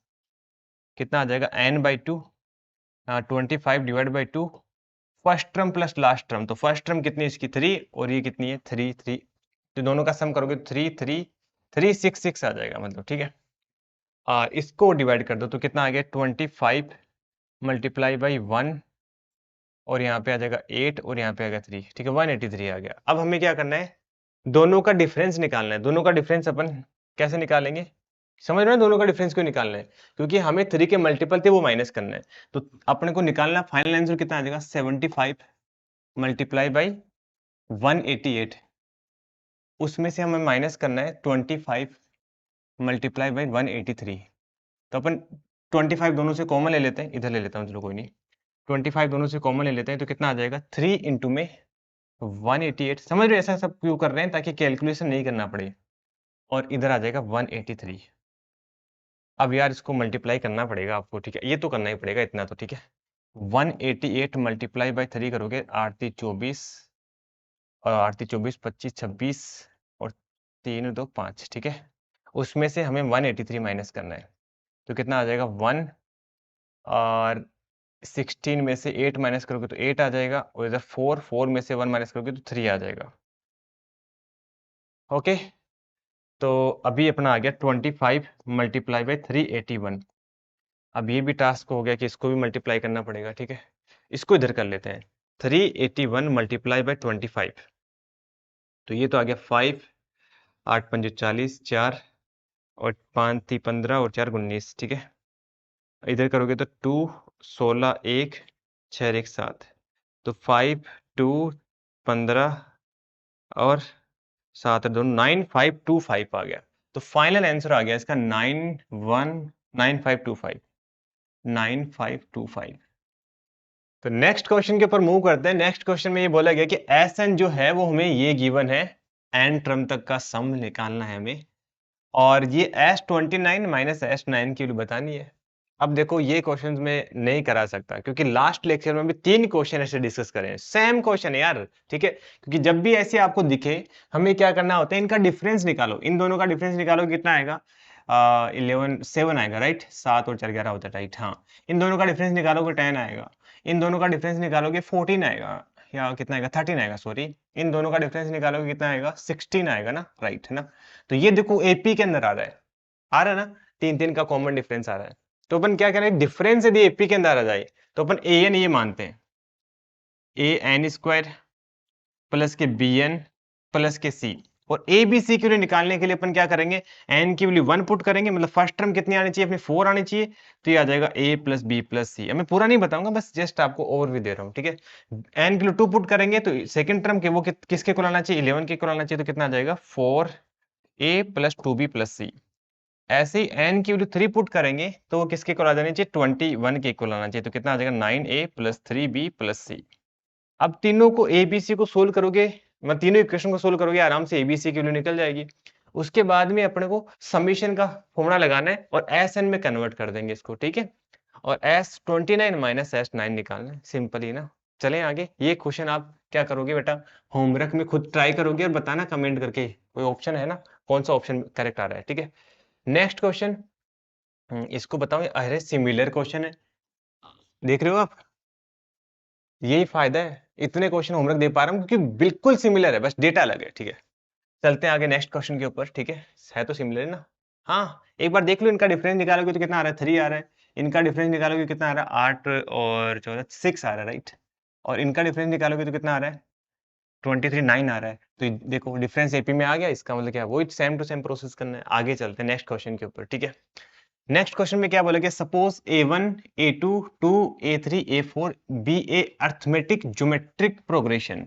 कितना आ जाएगा, n by 2 25 divide by 2 first term plus last term. तो फर्स्ट टर्म कितनी है इसकी, 3, और ये कितनी है, 3 3। तो दोनों का सम करोगे तो 3 3 366 आ जाएगा मतलब। ठीक है, इसको डिवाइड कर दो तो कितना आ गया, 25 मल्टीप्लाई बाई 1, और यहाँ पे आ जाएगा 8, और यहाँ पे आ गया 3। ठीक है, 183 आ गया। अब हमें क्या करना है, दोनों का डिफरेंस निकालना है। दोनों का डिफरेंस अपन कैसे निकालेंगे, समझ रहे हो, दोनों का डिफरेंस क्यों निकालना है, क्योंकि हमें 3 के मल्टीपल थे वो माइनस करना है। तो अपने को निकालना, फाइनल आंसर कितना आ जाएगा, 75 मल्टीप्लाई बाई 188, उसमें से हमें माइनस करना है 25 मल्टीप्लाई बाई 183। तो अपन 25 दोनों से कॉमन ले लेते हैं, इधर ले लेता हूँ, चलो कोई नहीं, 25 दोनों से कॉमन ले लेते हैं, तो कितना आ जाएगा, 3 इंटू में 188। समझ रहे हो ऐसा सब क्यों कर रहे हैं, ताकि कैलकुलेशन नहीं करना पड़े, और इधर आ जाएगा 183। अब यार इसको मल्टीप्लाई करना पड़ेगा आपको। ठीक है, ये तो करना ही पड़ेगा इतना तो। ठीक है, 188 मल्टीप्लाई बाई 3 करोगे, 8 3 24, और 8 3 24 25 26, और 3 2 5। ठीक है, उसमें से हमें 183 माइनस करना है, तो कितना आ जाएगा, 1, और 16 में से 8 माइनस करोगे तो 8 आ जाएगा, और इधर 4 में से 1 माइनस करोगे तो 3 आ जाएगा। ओके, तो अभी अपना आ गया 25 मल्टीप्लाई बाई 381। अब ये भी टास्क हो गया कि इसको भी मल्टीप्लाई करना पड़ेगा। ठीक है, इसको इधर कर लेते हैं, 381 मल्टीप्लाई बाई 25, तो ये तो आ गया 5, 8 5 40, 4 और 5 3 15 और 4 19। ठीक है, इधर करोगे तो 2 16 1 6 1 7, तो 5 2 15 और 7 2 9525 आ गया। तो फाइनल आंसर आ गया इसका 919525 9525। तो नेक्स्ट क्वेश्चन के ऊपर मूव करते हैं। नेक्स्ट क्वेश्चन में ये बोला गया कि एस एन जो है वो हमें ये गिवन है, एन टर्म तक का सम निकालना है हमें, और ये S29 माइनस S9 की वैल्यू बतानी है। अब देखो ये क्वेश्चन में नहीं करा सकता, क्योंकि लास्ट लेक्चर में भी 3 क्वेश्चन ऐसे डिस्कस करे हैं, सेम क्वेश्चन है यार। ठीक है, क्योंकि जब भी ऐसे आपको दिखे, हमें क्या करना होता है, इनका डिफरेंस निकालो, इन दोनों का डिफरेंस निकालो, कितना आएगा, 11 7 आएगा, राइट, 7 और 4 11 होता है, राइट। हाँ, इन दोनों का डिफरेंस निकालोगे 10 आएगा, इन दोनों का डिफरेंस निकालोगे 14 आएगा, या कितना आएगा, 13 आएगा, सॉरी, इन दोनों का डिफरेंस निकालोगे कितना आएगा, 16 आएगा ना, राइट, है ना। तो ये देखो एपी के अंदर आ रहा है ना, 3 का कॉमन डिफरेंस आ रहा है। तो अपन क्या करें, डिफरेंस यदि एपी के अंदर आ जाए तो अपन ए एन ये मानते हैं, ए एन स्क्वायर प्लस के बी एन प्लस के सी, और ए बी सी के लिए निकालने के लिए अपन क्या करेंगे, एन की वैल्यू 1 पुट करेंगे, मतलब फर्स्ट टर्म कितनी आनी चाहिए अपनी, 4 आनी चाहिए, तो ये आ जाएगा ए प्लस बी प्लस सी। मैं पूरा नहीं बताऊंगा, बस जस्ट आपको ओवरव्यू दे रहा हूँ। ठीक है, एन के लिए 2 पुट करेंगे तो सेकंड टर्म के वो किसके को लाना चाहिए, 11 के को लाना चाहिए, तो कितना आ जाएगा, 4 ए प्लस 2 बी प्लस सी। ऐसे ही n की वैल्यू 3 पुट करेंगे तो वो किसके इक्वल आ जानी चाहिए, 21 के इक्वल आना चाहिए, तो कितना आ जाएगा, 9a प्लस 3b प्लस सी। अब तीनों को a b c को सोल्व करोगे, मतलब तीनों इक्वेशन को सोल्व करोगे, आराम से a b c की वैल्यू निकल जाएगी। उसके बाद में अपने को समीशन का फॉर्मूला लगाना है और एस एन में कन्वर्ट कर देंगे इसको। ठीक है, और S29 माइनस S9 निकालना है, सिंपल ही ना। चलें आगे, ये क्वेश्चन आप क्या करोगे बेटा, होमवर्क में खुद ट्राई करोगे और बताना कमेंट करके, कोई ऑप्शन है ना, कौन सा ऑप्शन करेक्ट आ रहा है। ठीक है, नेक्स्ट क्वेश्चन, इसको बताओ, अरे सिमिलर क्वेश्चन है, देख रहे हो आप, यही फायदा है, इतने क्वेश्चन होमवर्क दे पा रहा हूँ क्योंकि बिल्कुल सिमिलर है, बस डेटा अलग है। ठीक है, चलते हैं आगे नेक्स्ट क्वेश्चन के ऊपर। ठीक है तो सिमिलर है ना। हाँ, एक बार देख लो, इनका डिफरेंस निकालोगे तो कितना आ रहा है, 3 आ रहा है। इनका डिफरेंस निकालोगे तो कितना आ रहा है, 8 और 14 6 आ रहा है, राइट। और इनका डिफरेंस निकालोगे तो कितना आ रहा है, 23 9 आ रहा है। तो देखो डिफरेंस एपी में आ गया, इसका मतलब क्या है, वही सेम टू सेम प्रोसेस करना है। आगे चलते हैं नेक्स्ट क्वेश्चन के ऊपर। ठीक है, नेक्स्ट क्वेश्चन में क्या बोलेगे, suppose A1 A2 2 A3 A4 be a arithmetic geometric progression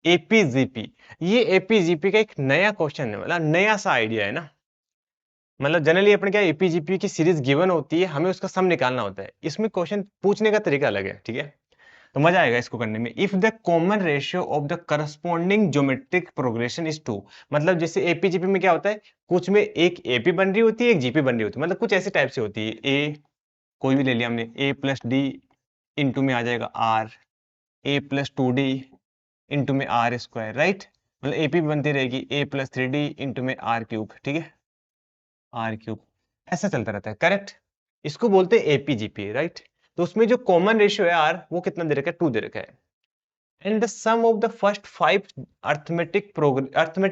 APGP. ये एपीजीपी का एक नया क्वेश्चन है, मतलब नया सा आइडिया है ना। मतलब जनरली अपने क्या एपीजीपी की सीरीज गिवन होती है, हमें उसका सम निकालना होता है। इसमें क्वेश्चन पूछने का तरीका अलग है। ठीक है, तो मजा आएगा इसको करने में। If the common ratio of the corresponding geometric progression is 2, मतलब जैसे एपीजीपी में क्या होता है, कुछ में एक एपी बन रही होती है, एक जीपी बन रही होती है, मतलब कुछ ऐसे टाइप से होती है। ए कोई भी ले लिया हमने, ए प्लस डी इंटू में आ जाएगा r, a plus 2d into में आर स्क्वायर, राइट। मतलब एपी बनती रहेगी ए प्लस 3d इंटू में आर क्यूब। ठीक है, आर क्यूब ऐसा चलता रहता है, करेक्ट। इसको बोलते हैं एपीजीपी, राइट। तो उसमें जो कॉमन रेशियो है आर, वो कितना दे रखा है, 2 दे रखा है। And the sum of the first 5 arithmetic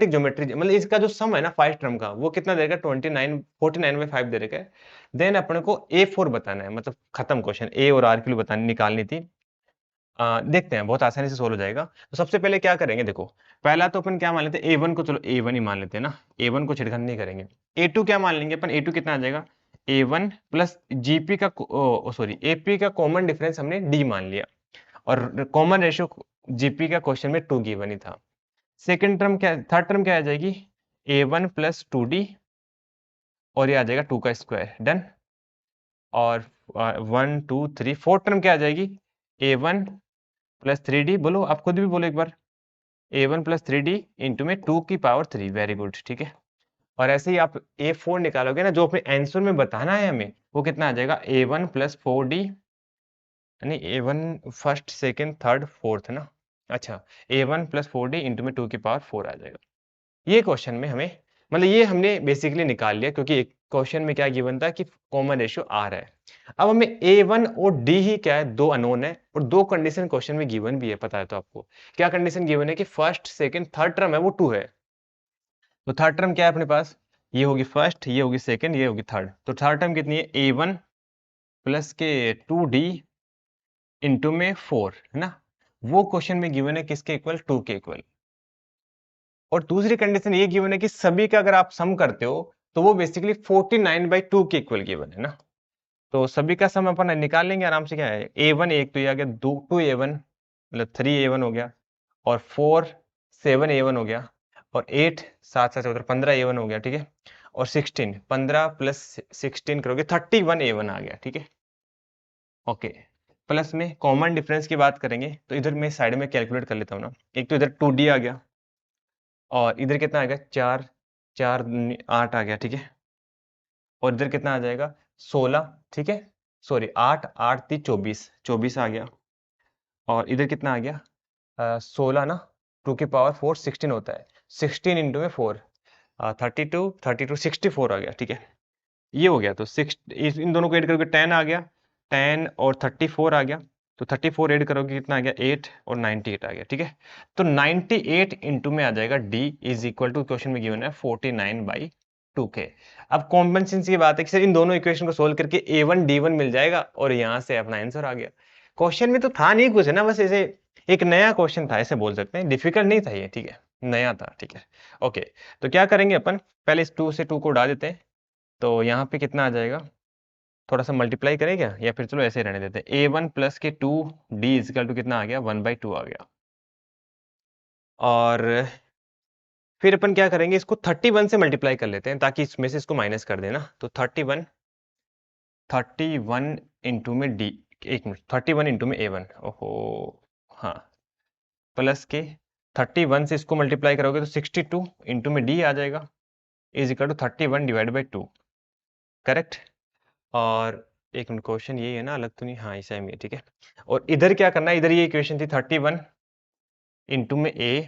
geometry, मतलब इसका जो सम है ना 5 टर्म का, वो कितना दे रखा है, 49 दे रखा है। देन अपने को A4 बताना है, मतलब खत्म क्वेश्चन, ए और आर की बतानी निकालनी थी। देखते हैं, बहुत आसानी से सोल्व हो जाएगा। तो सबसे पहले क्या करेंगे, देखो पहला तो अपन क्या मान लेते हैं, A1 को, चलो A1 ही मान लेते हैं ना, A1 को छिड़खानी नहीं करेंगे। A2 क्या मान लेंगे अपन, A2 कितना आ जाएगा, A1 प्लस जीपी का सॉरी एपी का कॉमन डिफरेंस हमने D मान लिया, और कॉमन रेशियो जीपी का क्वेश्चन में 2 गिवन ही था। सेकंड टर्म क्या, थर्ड टर्म क्या आ जाएगी, A1 प्लस 2D, और ये आ जाएगा 2 का स्क्वायर, डन। और 1 2 3 फोर्थ टर्म क्या आ जाएगी, A1 प्लस 3D, बोलो आप खुद भी बोलो एक बार, A1 प्लस 3D इंटू में 2 की पावर 3, वेरी गुड। ठीक है, और ऐसे ही आप A4 निकालोगे ना, जो अपने आंसर में बताना है हमें, वो कितना आ जाएगा, A1 प्लस 4D, यानी A1 first second third fourth है ना। अच्छा, A1 प्लस 4D इंटू में 2 की पावर 4 आ जाएगा। ये क्वेश्चन में हमें, मतलब ये हमने बेसिकली निकाल लिया, क्योंकि एक क्वेश्चन में क्या गिवन था कि कॉमन रेशियो आ रहा है। अब हमें A1 और D ही क्या है, दो अननोन है, और दो कंडीशन क्वेश्चन में गिवन भी है, पता है तो आपको। क्या कंडीशन गिवन है कि फर्स्ट सेकंड थर्ड टर्म है वो 2 है। तो थर्ड टर्म क्या है अपने पास, ये होगी फर्स्ट, ये होगी सेकंड, ये होगी थर्ड। तो थर्ड टर्म कितनी है, A1 प्लस के 2D इंटू में 4 है ना। वो क्वेश्चन में गिवन है किसके इक्वल, 2 के इक्वल। और दूसरी कंडीशन ये गिवन है कि सभी का अगर आप सम करते हो तो वो बेसिकली 49/2 के इक्वल गिवन है ना। तो सभी का सम अपन निकाल लेंगे आराम से। क्या है, A1 एक तो ये आ गया, 2A1 मतलब 3A1 हो गया, और 4 7A1 हो गया, और 8 7 7 14 15A1 हो गया। ठीक है, और 16 15 प्लस 16 करोगे 31A1 आ गया। ठीक है, ओके। प्लस में कॉमन डिफरेंस की बात करेंगे तो इधर मैं साइड में कैलकुलेट कर लेता हूँ ना। एक तो इधर 2D आ गया, और इधर कितना आ गया, 4 4 8 आ गया। ठीक है, और इधर कितना आ जाएगा, 16। ठीक है, सॉरी 8 8 3 24 24 आ गया, और इधर कितना आ गया, 16 ना, 2 की पावर 4 16 होता है, 16 इंटू में 4 32 32 64 आ गया। ठीक है, ये हो गया। तो इन दोनों को ऐड करोगे 10 आ गया, 10 और 34 आ गया। तो 34 ऐड करोगे कितना आ गया, 8 और 98 आ गया। ठीक है, तो 98 इंटू में आ जाएगा D is equal to, question में गिवन है 49/2K। अब कॉमन सेंस की बात है कि सर इन दोनों इक्वेशन को सोल्व करके A1 D1 मिल जाएगा, और यहाँ से अपना आंसर आ गया। क्वेश्चन में तो था नहीं कुछ है ना, बस ऐसे एक नया क्वेश्चन था, ऐसे बोल सकते हैं, डिफिकल्ट नहीं था ये। ठीक है, नया था। ठीक है, ओके। तो क्या करेंगे अपन, पहले इस 2 से 2 को उड़ा देते हैं। तो यहाँ पे कितना आ जाएगा, थोड़ा सा मल्टीप्लाई करें क्या, या फिर चलो ऐसे ही रहने देते हैं। A1 प्लस के 2D इजिकल टू कितना आ गया, 1/2 आ गया। और फिर अपन क्या करेंगे, इसको 31 से मल्टीप्लाई कर लेते हैं, ताकि इसमें से इसको माइनस कर देना। तो 31 इंटू में D, एक मिनट, 31 इंटू में A1, ओहो हाँ, प्लस के 31 से इसको मल्टीप्लाई करोगे तो 62 इंटू में D आ जाएगा, इज इक्वल टू 31/2, करेक्ट। और एक मिनट, क्वेश्चन यही है ना, अलग तो नहीं, हाँ ऐसा ही है। ठीक है, और इधर क्या करना है, इधर ये इक्वेशन थी 31 इंटू में A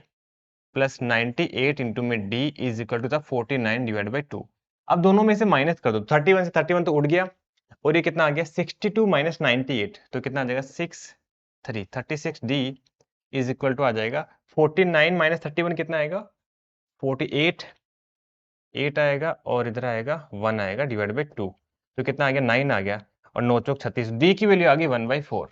प्लस 98 इंटू में D इज इक्वल टू था 49/2। अब दोनों में से माइनस कर दो, 31 से 31 तो उड़ गया, और ये कितना आ गया 62 माइनस 98, तो कितना आ जाएगा 36D इज इक्वल टू आ जाएगा 49 माइनस 31 कितना आएगा 48, 8 आएगा और इधर आएगा 1 आएगा डिवाइड बाई 2, तो कितना आ गया 9 आ गया, और 9 चौक 36, डी की वैल्यू आ गई 1/4।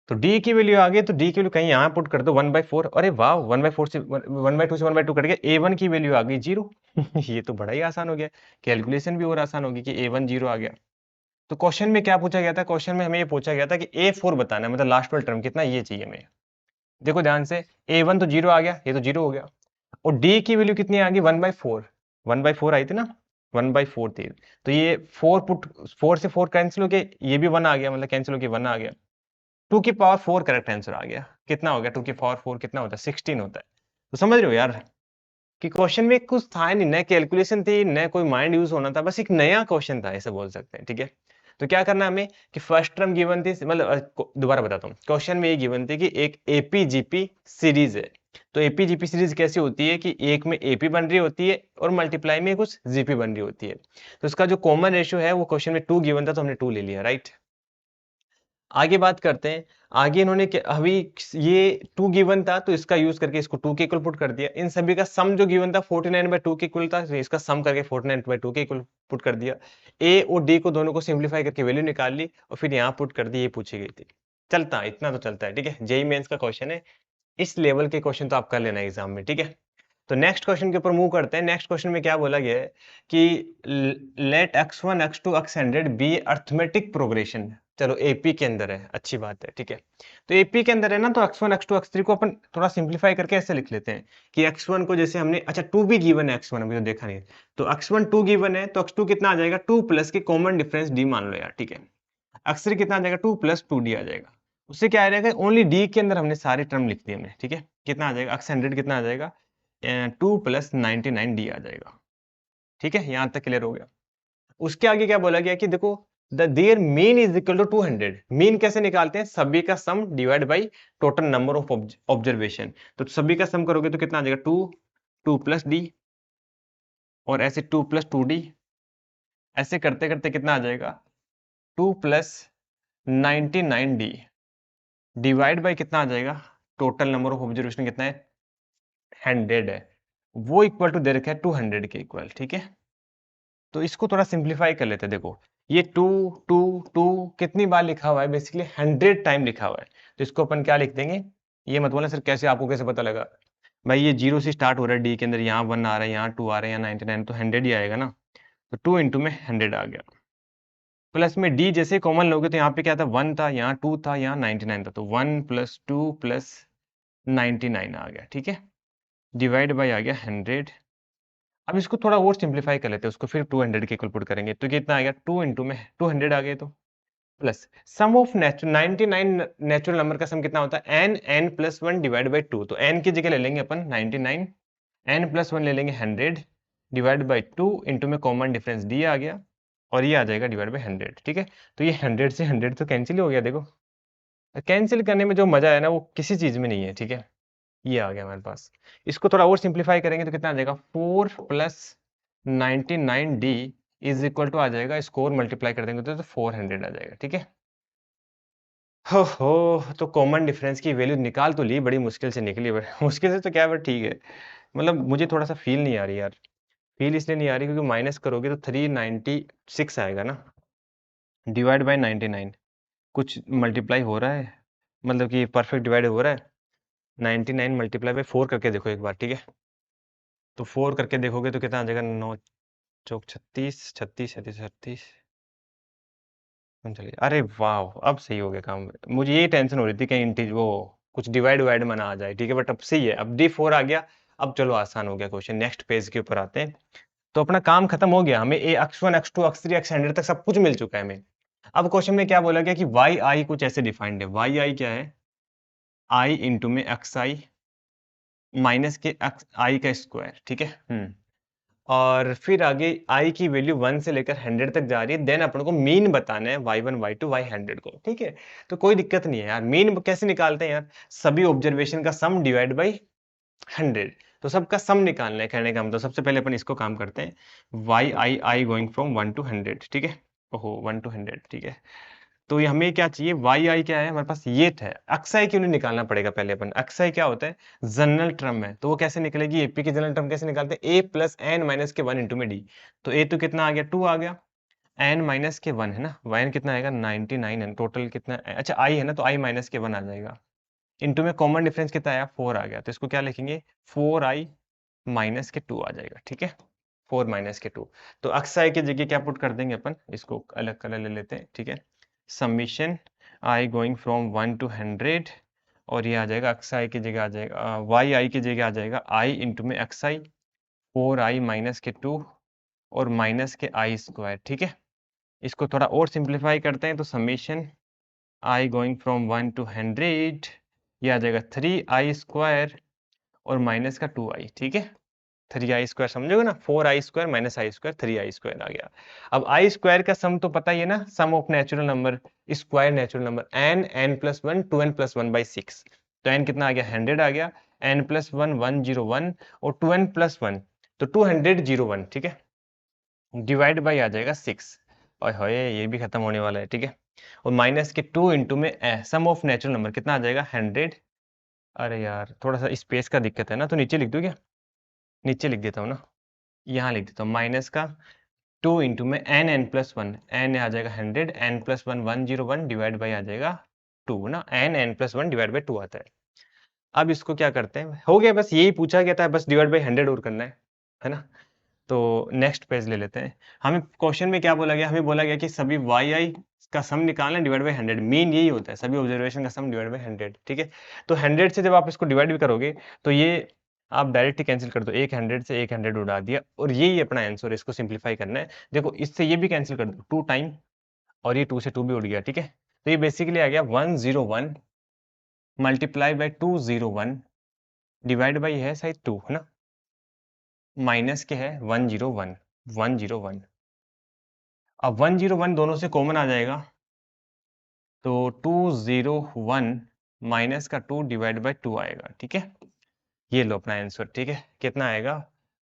तो डी की वैल्यू आ गई, तो डी की वैल्यू कहीं यहाँ पुट कर दो 1/4, अरे वाह 1/4 से 1/2 से 1/2 कट गया, A1 की वैल्यू आ गई 0। ये तो बड़ा ही आसान हो गया, कैलकुलेशन भी और आसान होगी कि A1 0 आ गया। तो क्वेश्चन में क्या पूछा गया था, क्वेश्चन में हमें ये पूछा गया था कि A4 बताना है, मतलब लास्ट वाला टर्म कितना ये चाहिए हमें। देखो ध्यान से, A1 तो 0 आ गया, ये तो 0 हो गया, और D की वैल्यू कितनी आ गई 1/4, 1/4 आई थी ना, 1/4 थी, तो ये 4 से 4 कैंसिल हो गए, ये भी 1 आ गया, मतलब कैंसिल हो गया 1 आ गया, 2 की पावर 4 करेक्ट आंसर आ गया। कितना हो गया 2 की पावर 4 कितना होता है 16 होता है। तो समझ रहे हो यार कि क्वेश्चन में कुछ था नहीं, न कैलकुलेशन थी न कोई माइंड यूज होना था, बस एक नया क्वेश्चन था ऐसे बोल सकते हैं, ठीक है। तो क्या करना है हमें कि फर्स्ट टर्म गिवन थी, मतलब दोबारा बताता हूँ, क्वेश्चन में ये गिवन थी कि एक एपीजीपी सीरीज है। तो एपीजीपी सीरीज कैसी होती है कि एक में एपी बन रही होती है और मल्टीप्लाई में कुछ जीपी बन रही होती है। तो इसका जो कॉमन रेशियो है वो क्वेश्चन में 2 गिवन था, तो हमने 2 ले लिया, राइट। आगे बात करते हैं, आगे इन्होंने अभी ये 2 गिवन था तो इसका यूज करके इसको 2 के इक्वल पुट कर दिया, इन सभी का सम जो गिवन था 49/2 के इक्वल था, तो इसका सम करके 49/2 के इक्वल पुट कर दिया, ए और डी को दोनों को सिंप्लीफाई करके वैल्यू निकाल ली और फिर यहाँ पुट कर दी, ये पूछी गई थी। चलता है, इतना तो चलता है, ठीक है, जेई मेंस का क्वेश्चन है, इस लेवल के क्वेश्चन तो आप कर लेना एग्जाम में, ठीक है। तो नेक्स्ट क्वेश्चन के ऊपर मूव करते हैं। नेक्स्ट क्वेश्चन में क्या बोला गया है कि let x1 x2 x100 be arithmetic progression. चलो एपी के अंदर है, अच्छी बात है, ठीक है। तो एपी के अंदर है ना, तो x1 x2 x3 को अपन थोड़ा सिंप्लीफाई करके ऐसे लिख लेते हैं कि x1 को जैसे हमने, अच्छा 2 भी गिवन है, x1 अभी तो देखा नहीं है, तो x1 2 गिवन है, तो x2 कितना आ जाएगा 2 प्लस के कॉमन डिफरेंस d मान लो यार, ठीक है। x3 कितना आ जाएगा 2 प्लस 2d आ जाएगा, उससे क्या आ जाएगा ओनली d के अंदर हमने सारे टर्म लिख दिए हमने, ठीक है। कितना आ जाएगा x100 कितना आ जाएगा 2 प्लस 99d आ जाएगा, ठीक है, यहां तक क्लियर हो गया। उसके आगे क्या बोला गया कि देखो there mean is equal to 200। Mean कैसे निकालते हैं, सभी का sum divide by total number of observation, तो सभी का सम करोगे तो कितना आ जाएगा 2 2 प्लस डी, और ऐसे 2 प्लस 2d, ऐसे करते करते कितना आ जाएगा 2 प्लस 99d डिवाइड बाई कितना आ जाएगा, टोटल नंबर ऑफ ऑब्जर्वेशन कितना है 100 है, वो इक्वल टू दे रखा है 200 के इक्वल, ठीक है। तो इसको थोड़ा सिंप्लीफाई कर लेते हैं, देखो ये 2 2 2 कितनी बार लिखा हुआ है, बेसिकली 100 टाइम लिखा हुआ है, तो इसको अपन क्या लिख देंगे, ये मत बोलना सर कैसे, आपको कैसे पता लगा, भाई ये 0 से स्टार्ट हो रहा है डी के अंदर, यहाँ 1 आ रहा है, यहाँ 2 आ रहा है, यहाँ 99, तो 100 ही आएगा ना, तो 2 इंटू में 100 आ गया, प्लस में डी जैसे कॉमन लोगे तो यहाँ पे क्या था 1 था, यहाँ 2 था, यहाँ 99 था, तो 1 प्लस 2 प्लस 99 आ गया, ठीक है, डिवाइड बाई आ गया 100। अब इसको थोड़ा और सिंप्लीफाई कर लेते हैं, उसको फिर 200 के इक्वल पुट करेंगे, तो कितना आ गया 2 इंटू में 200 आ गए, तो plus sum of 99 natural number का सम कितना होता है n प्लस 1 डिवाइड बाई 2, तो n की जगह ले लेंगे अपन 99, n प्लस 1 ले लेंगे 100 डिवाइड बाई 2 इंटू में कॉमन डिफरेंस d आ गया, और ये आ जाएगा डिवाइड बाई 100, ठीक है। तो ये 100 से 100 तो कैंसिल हो गया, देखो कैंसिल करने में जो मजा है ना वो किसी चीज में नहीं है, ठीक है। ये आ गया हमारे पास, इसको थोड़ा और सिंप्लीफाई करेंगे तो कितना आ जाएगा 4 plus 99d is equal to आ जाएगा, इसको और मल्टीप्लाई कर देंगे तो 400 आ जाएगा, ठीक है। हो तो कॉमन डिफरेंस की वैल्यू निकाल तो ली, बड़ी मुश्किल से निकली, मुश्किल से तो क्या, बट ठीक है, मतलब मुझे थोड़ा सा फील नहीं आ रही यार, फील इसलिए नहीं आ रही क्योंकि माइनस करोगे तो 396 आएगा ना, डिवाइड बाई 99, कुछ मल्टीप्लाई हो रहा है, मतलब कि परफेक्ट डिवाइड हो रहा है, 99 मल्टीप्लाई बाई 4 करके देखो एक बार, ठीक है। तो 4 करके देखोगे तो कितना आ जाएगा 9 चौक 36 36 37 38, चलिए, अरे वाह अब सही हो गया काम, मुझे यही टेंशन हो रही थी कहीं इंटीज वो कुछ डिवाइड वाइड में ना आ जाए, ठीक है, बट अब सही है, अब D4 आ गया, अब चलो आसान हो गया क्वेश्चन, नेक्स्ट पेज के ऊपर आते हैं। तो अपना काम खत्म हो गया, हमें ए x1 x2 x3 x100 तक सब कुछ मिल चुका है हमें। अब क्वेश्चन में क्या बोला गया कि वाई आई कुछ ऐसे डिफाइंड है, वाई आई क्या है आई इंटू में एक्स आई माइनस के एक्स आई का स्क्वायर, ठीक है। और फिर आगे i की वैल्यू 1 से लेकर 100 तक जा रही है, देन अपन को मीन बताना है y1 y2 y100 को, ठीक है। तो कोई दिक्कत नहीं है यार, मीन कैसे निकालते हैं यार, सभी ऑब्जर्वेशन का सम डिवाइड बाई 100, तो सबका सम निकालना है कहने का मतलब। सबसे पहले अपन इसको काम करते हैं, y i i going from 1 to 100, ठीक है। ओहो 1 to 100, ठीक है। तो ये हमें क्या चाहिए, वाई आई क्या है हमारे पास, ये है। अक्साई क्यों नहीं निकालना पड़ेगा पहले अपन, अक्साई क्या होता है, जनरल टर्म है, तो वो कैसे निकलेगी, एपी की जनरल टर्म कैसे निकालते हैं, ए प्लस एन माइनस के 1 इंटू में डी। तो ए तो कितना आ गया, 2 आ गया, एन माइनस के 1 है ना, वाई कितना आएगा 99 है, टोटल कितना, अच्छा आई है ना, तो आई माइनस के 1 आ जाएगा, इंटू में कॉमन डिफरेंस कितना आया 4 आ गया, तो इसको क्या लिखेंगे 4i माइनस के 2 आ जाएगा, ठीक है। 4 माइनस के 2, तो अक्साई की जगह क्या पुट कर देंगे अपन, इसको अलग कलर ले लेते हैं, ठीक है। Summation I going from 1 to 100, और ये आ जाएगा अक्साई की जगह आ जाएगा, वाई आई की जगह आ जाएगा आई इंटू में अक्साई 4i माइनस के 2 और माइनस के आई स्क्वायर, ठीक है। इसको थोड़ा और सिंप्लीफाई करते हैं, तो summation I going from 1 to 100, ये आ जाएगा 3i स्क्वायर और माइनस का 2i, ठीक है। 3i स्क्वायर समझोगे ना, 4i स्क्वायर माइनस आई स्क्वायर, 3i स्क्वायर आ गया। अब आई स्क्वायर का सम तो पता ही है ना, sum of natural number, square natural number, n plus 1 2n plus 1 by 6, तो n कितना आ गया 100 आ गया, n प्लस 1 101 और 2n प्लस 1 तो 201, ठीक है, डिवाइड बाई आ जाएगा 6, और ये भी खत्म होने वाला है, ठीक है। और माइनस के 2 इंटू में सम ऑफ नेचुरल नंबर कितना आ जाएगा 100, अरे यार थोड़ा सा स्पेस का दिक्कत है ना, तो नीचे लिख दूं क्या, नीचे लिख देता हूँ ना, यहाँ लिख देता हूँ, माइनस का 2 इंटू में n प्लस 1, n आ जाएगा 100, n प्लस 1 101 डिवाइड बाई आ जाएगा 2 ना, n प्लस 1 डिवाइड बाई 2 आता है। अब इसको क्या करते हैं, हो गया, बस यही पूछा गया था, बस डिवाइड बाई 100 और करना है ना। तो नेक्स्ट पेज ले लेते हैं। हमें क्वेश्चन में क्या बोला गया, हमें बोला गया कि सभी वाई आई का सम निकालना डिवाइड बाई 100, मीन यही होता है, सभी ऑब्जर्वेशन का सम डिवाइड बाई 100, ठीक है। तो 100 से जब आप इसको डिवाइड भी करोगे तो ये आप डायरेक्ट ही कैंसिल कर दो, एक 100 से एक 100 उड़ा दिया, और यही अपना आंसर है, इसको सिंप्लीफाई करना है। देखो इससे ये भी कैंसिल कर दो 2 टाइम, और ये 2 से 2 भी उड़ गया, ठीक है। तो ये बेसिकली आ गया 101 मल्टीप्लाई बाई 201 डिवाइड बाई है शायद 2 है ना, माइनस के है 101 अब 101 दोनों से कॉमन आ जाएगा, तो 201 माइनस का 2 डिवाइड बाई 2 आएगा, ठीक है। ये लो अपना आंसर, ठीक है, कितना आएगा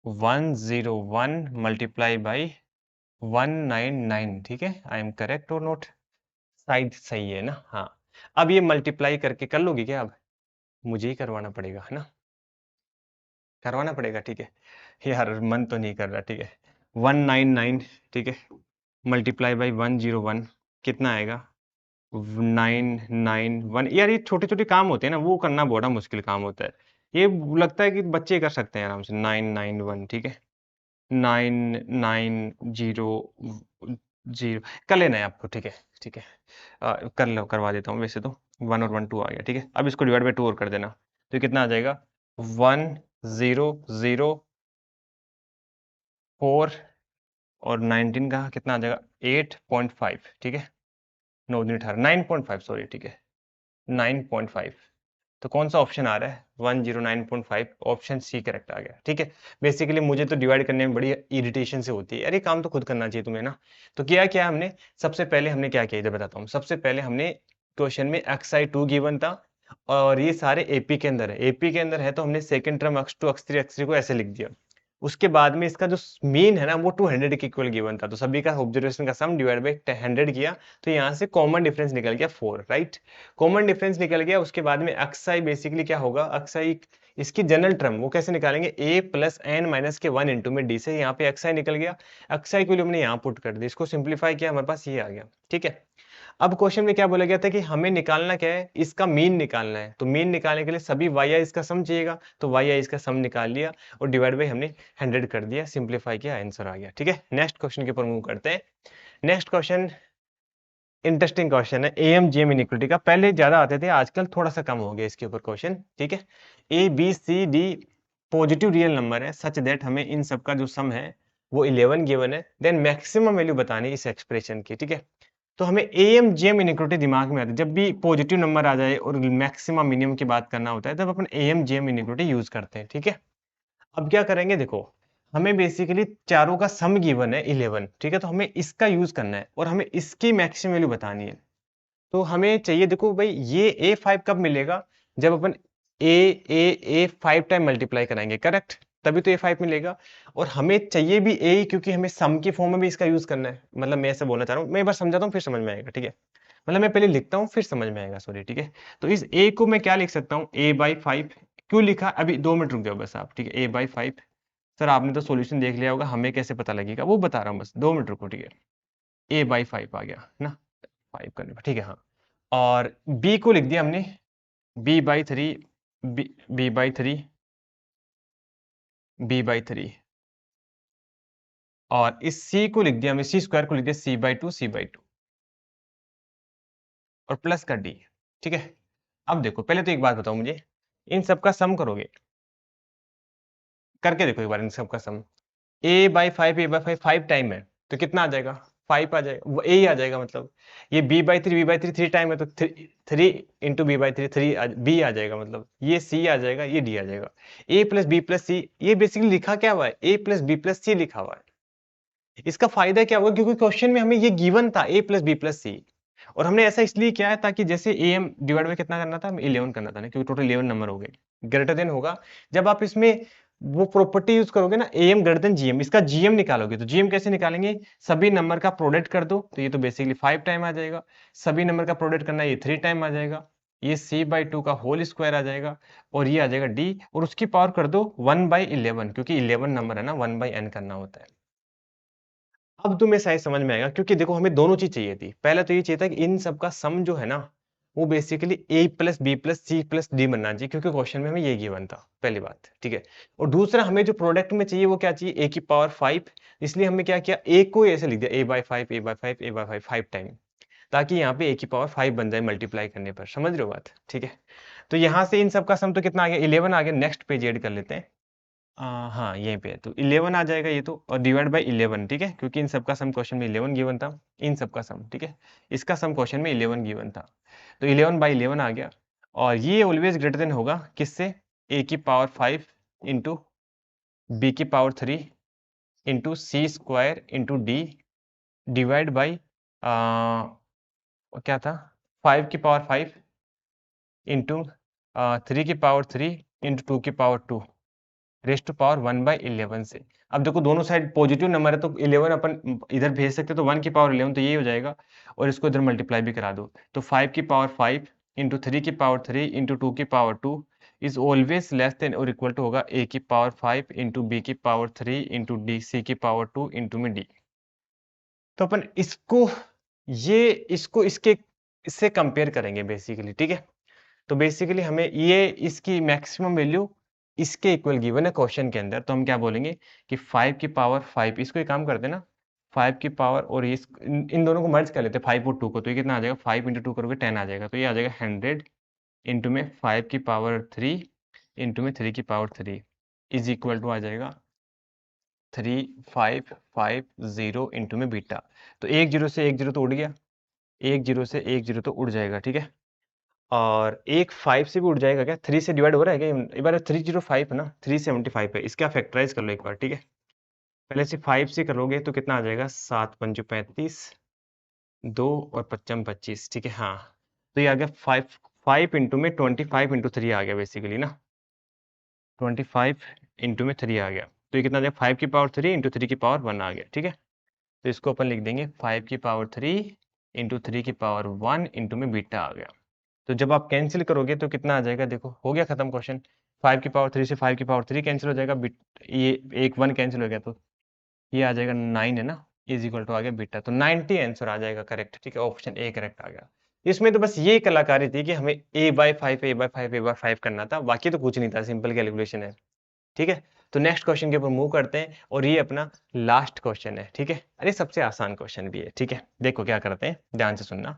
101 मल्टीप्लाई बाई 199, ठीक है। आई एम करेक्ट और नोट, शायद सही है ना, हाँ। अब ये मल्टीप्लाई करके कर लोगे क्या, अब मुझे ही करवाना पड़ेगा है ना, करवाना पड़ेगा, ठीक है। यार मन तो नहीं कर रहा, ठीक है। 199, ठीक है, मल्टीप्लाई बाई 101 कितना आएगा 991, यार ये छोटे-छोटे काम होते हैं ना, वो करना बड़ा मुश्किल काम होता है। ये लगता है कि बच्चे कर सकते हैं आराम से, 991, ठीक है। 9900 कर लेना है आपको, ठीक है, ठीक है। कर लो, करवा देता हूँ, वैसे तो 1 और 1 2 आ गया, ठीक है। अब इसको डिवाइड बाई 2 और कर देना, तो ये कितना आ जाएगा 1004 और 19 का कितना आ जाएगा 8.5, ठीक है। 9 दूनी 18, 9.5 सॉरी, ठीक है, 9.5। तो कौन सा ऑप्शन आ रहा है 109.5, ऑप्शन सी करेक्ट आ गया, ठीक है। बेसिकली मुझे तो डिवाइड करने में बड़ी इरिटेशन से होती है, अरे काम तो खुद करना चाहिए तुम्हें ना। तो किया क्या हमने, सबसे पहले हमने क्या किया इधर बताता हूँ। सबसे पहले हमने क्वेश्चन में xi2 गिवन था, और ये सारे एपी के अंदर है, एपी के अंदर है, तो हमने second term x2 x3 x3 को ऐसे लिख दिया। उसके बाद में इसका जो मीन है ना वो 200 के इक्वल गिवन था, तो सभी का ऑब्जर्वेशन का सम डिवाइड बाई 100 किया, तो यहाँ से कॉमन डिफरेंस निकल गया 4, राइट। कॉमन डिफरेंस निकल गया, उसके बाद में अक्साई बेसिकली क्या होगा, अक्साई इसकी जनरल टर्म वो कैसे निकालेंगे, a प्लस एन माइनस के 1 इंटू में डी से, यहाँ पे अक्साई निकल गया, अक्साई को हमने यहाँ पुट कर दिया, इसको सिंप्लीफाई किया, हमारे पास ये आ गया, ठीक है। अब क्वेश्चन में क्या बोला गया था कि हमें निकालना क्या है, इसका मीन निकालना है, तो मीन निकालने के लिए सभी वाई आई इसका सम चाहिएगा, तो वाई आई इसका सम निकाल लिया और डिवाइड बाई हमने 100 कर दिया, सिंप्लीफाई किया, आंसर आ गया, ठीक है। नेक्स्ट क्वेश्चन के ऊपर मूव करते हैं। नेक्स्ट क्वेश्चन इंटरेस्टिंग क्वेश्चन है, एम जीएम इनइक्वालिटी का, पहले ज्यादा आते थे, आजकल थोड़ा सा कम हो गया इसके ऊपर क्वेश्चन, ठीक है। A b c d positive real number है सच दैट हमें इन सबका जो सम है वो 11 गिवन है, देन मैक्सिमम वैल्यू बतानी है इस एक्सप्रेशन की, ठीक है। तो हमें एम जेम इनइक्वालिटी दिमाग में आती है, जब भी पॉजिटिव नंबर आ जाए और मैक्सिमम मिनिमम की बात करना होता है तब अपन एम जेम इनइक्वालिटी यूज करते हैं, ठीक है। अब क्या करेंगे, देखो हमें बेसिकली चारों का सम गिवन है 11, ठीक है, तो हमें इसका यूज करना है और हमें इसकी मैक्सिमम वैल्यू बतानी है। तो हमें चाहिए, देखो भाई ये A5 कब मिलेगा, जब अपन ए 5 टाइम मल्टीप्लाई कराएंगे, करेक्ट, तभी तो ए 5 मिलेगा। और हमें चाहिए भी ए, क्योंकि हमें सम की फॉर्म में भी इसका यूज करना है। मतलब मैं ऐसे बोलना चाह रहा हूँ, मैं एक बार समझाता हूँ फिर समझ में आएगा, ठीक है। मतलब मैं पहले लिखता हूँ फिर समझ में आएगा, सॉरी, ठीक है। तो इस ए को मैं क्या लिख सकता हूँ, ए बाई 5। क्यों लिखा, अभी 2 मिनट रुक जाओ बस आप, ठीक है। ए बाई 5, सर आपने तो सॉल्यूशन देख लिया होगा, हमें कैसे पता लगेगा वो बता रहा हूँ, बस 2 मिनट रुको, ठीक है। ए बाई 5 आ गया ना, 5 करने पर, ठीक है, हाँ। और बी को लिख दिया हमने b by 3, b by 3, b by 3। और इस सी को लिख दिया हमने, सी स्क्वायर को लिख दिया सी बाई 2, सी बाई 2, और प्लस का डी, ठीक है। अब देखो, पहले तो एक बात बताओ मुझे, इन सबका सम करोगे, करके देखो एक बार इन सबका सम। ए बाई 5, ए बाई 5 5 टाइम है, तो कितना आ जाएगा, 5 आ जाएगा, वो ए ही आ जाएगा। मतलब ये b by 3, b by 3 3 time है, तो 3 इंटू बी बाई 3 3 बी आ जाएगा। मतलब ये सी आ जाएगा, ये डी आ जाएगा। ए प्लस बी प्लस सी, ये बेसिकली लिखा क्या हुआ है, ए प्लस बी प्लस सी लिखा हुआ है। इसका फायदा क्या होगा, क्योंकि क्वेश्चन में हमें ये गिवन था ए प्लस बी प्लस सी, और हमने ऐसा इसलिए किया है ताकि जैसे ए एम डिवाइड बाई कितना करना था, 11 करना था ना, क्योंकि टोटल 11 नंबर हो गए। ग्रेटर देन होगा जब आप इसमें वो प्रॉपर्टी यूज करोगे ना, A M greater than GM, इसका जीएम निकालोगे। तो जीएम कैसे निकालेंगे, सभी नंबर का प्रोडक्ट कर दो, तो ये तो बेसिकली 5 टाइम आ जाएगा। सभी नंबर का प्रोडक्ट करना है, ये 3 टाइम आ जाएगा। ये c बाई 2 का होल स्क्वायर आ जाएगा, और ये आ जाएगा d, और उसकी पावर कर दो 1 बाई 11, क्योंकि 11 नंबर है ना, 1 बाई n करना होता है। अब तुम्हें शायद समझ में आएगा, क्योंकि देखो हमें दोनों चीज चाहिए थी। पहले तो ये चाहिए था कि इन सब का सम जो है ना, वो basically a plus b plus c plus d बनना चाहिए, क्योंकि क्वेश्चन में हमें ये गिवन था, पहली बात, ठीक है। और दूसरा, हमें जो प्रोडक्ट में चाहिए वो क्या चाहिए, a की पावर 5। इसलिए हमने क्या किया, a को ऐसे लिख दिया a by 5, a by 5, a by 5 5 time, ताकि यहाँ पे a की पावर 5 बन जाए मल्टीप्लाई करने पर। समझ रहे हो बात, ठीक है। तो यहाँ से इन सब का सम तो कितना आ गया, 11 आ गया। नेक्स्ट पेज ऐड कर लेते हैं। हाँ, यहीं पे है, तो 11 आ जाएगा ये तो, और डिवाइड बाई 11, ठीक है, क्योंकि इन सबका सम क्वेश्चन में 11 गिवन था। इन सबका सम, ठीक है, इसका सम क्वेश्चन में 11 गिवन था, तो 11 बाई 11 आ गया। और ये ऑलवेज ग्रेटर देन होगा किससे, a की पावर 5 इंटू बी की power 3 into c square into d divide by क्या था, 5 की पावर 5 इंटू 3 की पावर 3 इंटू 2 की power 2 raise to power 1 by 11 से। अब देखो दोनों साइड पॉजिटिव नंबर है, तो 11 अपन इधर भेज सकते हैं, तो 1 की पावर 11 तो यही हो जाएगा, और इसको इधर मल्टीप्लाई भी करा दो। तो 5 की पावर 5 इंटू 3 की पावर 3 इंटू 2 की power 2 is always less than और इक्वल टू होगा a की पावर 5 इंटू बी की पावर 3 इंटू डी सी की पावर 2 इंटू में डी। तो अपन इसको इसको इसके इससे कंपेयर करेंगे बेसिकली, ठीक है। तो बेसिकली हमें ये इसकी मैक्सिमम वैल्यू इसके इक्वल गिवन है क्वेश्चन के अंदर, तो हम क्या बोलेंगे कि 5 की पावर 5, इसको एक काम करते हैं ना, 5 की पावर, और इन दोनों को मर्ज कर लेते हैं 5 और 2 को, तो ये कितना आ जाएगा, 5 इंटू 2 करोगे 10 आ जाएगा, तो ये आ जाएगा 100 इंटू में 5 की पावर 3 इंटू में 3 की पावर 3 इज इक्वल टू आ जाएगा 3550 इंटू में बीटा। तो एक जीरो से एक जीरो तो उड़ गया, एक जीरो से एक जीरो तो उड़ जाएगा, ठीक है। और एक 5 से भी उड़ जाएगा क्या, 3 से डिवाइड हो रहा है क्या, एक बार 305 है ना, 375 है, इसका फैक्टराइज कर लो एक बार, ठीक है। पहले से 5 से करोगे तो कितना आ जाएगा, 7 पंचो 35, 2 और 55 25, ठीक है, हाँ। तो ये आ गया 5 इंटू में 25 इंटू 3 आ गया बेसिकली ना, 25 इंटू में 3 आ गया, तो ये कितना आ जाएगा, 5 की पावर 3 इंटू 3 की पावर 1 आ गया, ठीक है। तो इसको अपन लिख देंगे 5 की पावर 3 इंटू 3 की पावर 1 इंटू में बीटा आ गया। तो जब आप कैंसिल करोगे तो कितना आ जाएगा, देखो हो गया खत्म क्वेश्चन। 5 की पावर 3 से 5 की पावर 3 कैंसिल हो जाएगा, ये एक 1 कैंसिल हो गया, तो ये आ जाएगा 9 है ना, इज इक्वल टू आ गया बीटा, तो 90 आंसर आ जाएगा करेक्ट, ठीक है, ऑप्शन ए करेक्ट आ गया। इसमें तो बस ये कलाकारी थी कि हमें a by 5 a by 5 a by 5 करना था, बाकी तो कुछ नहीं था, सिंपल कैलकुलेशन है, ठीक है। तो नेक्स्ट क्वेश्चन के ऊपर मूव करते हैं, और ये अपना लास्ट क्वेश्चन है, ठीक है। अरे सबसे आसान क्वेश्चन भी है, ठीक है। देखो क्या करते हैं, ध्यान से सुनना।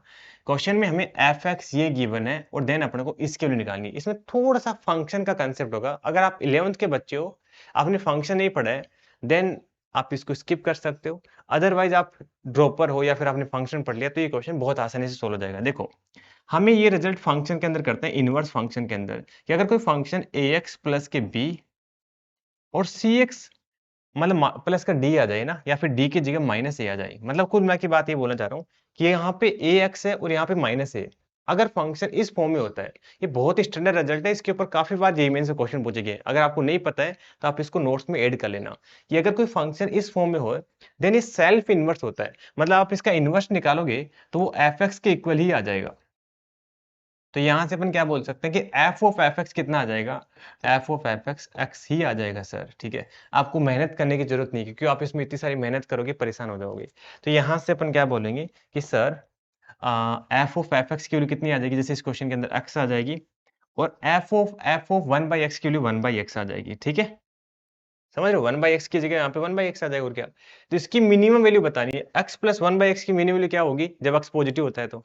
क्वेश्चन में हमें एफ एक्स ये गिवन है, और देन अपने को इसके वैल्यू निकालनी है। इसमें थोड़ा सा फंक्शन का कंसेप्ट होगा। अगर आप 11th के बच्चे हो, आपने फंक्शन नहीं पढ़ा है, देन आप इसको स्किप कर सकते हो। अदरवाइज आप ड्रॉपर हो या फिर आपने फंक्शन पढ़ लिया, तो ये क्वेश्चन बहुत आसानी से सोल्व हो जाएगा। देखो हमें ये रिजल्ट फंक्शन के अंदर करते हैं, इनवर्स फंक्शन के अंदर, कि अगर कोई फंक्शन ए एक्स प्लस के बी और सी एक्स मतलब प्लस का डी आ जाए ना, या फिर डी की जगह माइनस ए आ जाए, मतलब कुल मैं की बात ये बोलना चाह रहा हूँ कि यहाँ पे ए एक्स है और यहाँ पे माइनस ए, अगर फंक्शन इस फॉर्म में होता है, ये बहुत ही स्टैंडर्ड रिजल्ट है, इसके ऊपर काफ़ी बार जेईई मेंस से क्वेश्चन पूछे गए। अगर आपको नहीं पता है, तो आप इसको नोट्स में ऐड कर लेना, कि अगर कोई फंक्शन इस फॉर्म में हो, देन ये सेल्फ इन्वर्स होता है। मतलब आप इसका इन्वर्स निकालोगे, तो वो एफ के इक्वल ही आ जाएगा। तो यहाँ से अपन क्या बोल सकते हैं कि एफ ऑफ एफ एक्स कितना आ जाएगा? F of f x x ही आ जाएगा सर, ठीक है? आपको मेहनत करने की ज़रूरत नहीं है, क्योंकि आप इसमें इतनी सारी मेहनत करोगे, परेशान हो जाओगे। तो यहाँ से अपन क्या बोलेंगे कि sir F of f x की वैल्यू कितनी आ जाएगी? जैसे इस क्वेश्चन के अंदर एक्स आ जाएगी, और एफ ऑफ 1/x की वैल्यू 1/x आ जाएगी, ठीक है? समझ रहे हो? 1/x की जगह यहाँ पे 1/x आ जाएगा, और क्या? तो इसकी मिनिमम वैल्यू बतानी है। x प्लस 1/x की मिनिमम वैल्यू क्या होगी जब x पॉजिटिव होता है तो?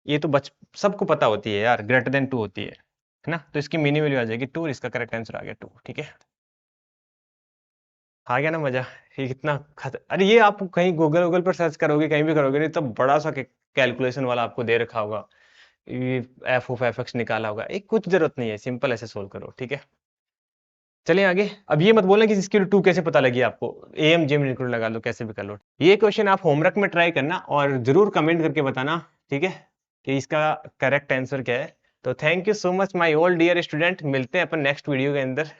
ये तो बच सबको पता होती है यार, ग्रेटर देन 2 होती है ना? तो इसकी मिनिमम वैल्यू आ जाएगी 2, और इसका करेक्ट आंसर आ गया 2, ठीक है? आ गया ना मजा? ये कितना अरे ये आप कहीं गूगल वूगल पर सर्च करोगे, कहीं भी करोगे, नहीं तो बड़ा सा कैलकुलेशन वाला आपको दे रखा होगा, ये एफ ऑफ एफ एक्स निकाला होगा। एक कुछ जरूरत नहीं है, सिंपल ऐसे सोल्व करो, ठीक है? चलिए आगे। अब ये मत बोलना कि इसकी 2 कैसे पता लगी आपको, एम जेम इंक्लूड लगा लो, कैसे भी कर लो। ये क्वेश्चन आप होमवर्क में ट्राई करना, और जरूर कमेंट करके बताना, ठीक है, कि इसका करेक्ट आंसर क्या है। तो thank you so much my all dear student, मिलते हैं अपन नेक्स्ट वीडियो के अंदर।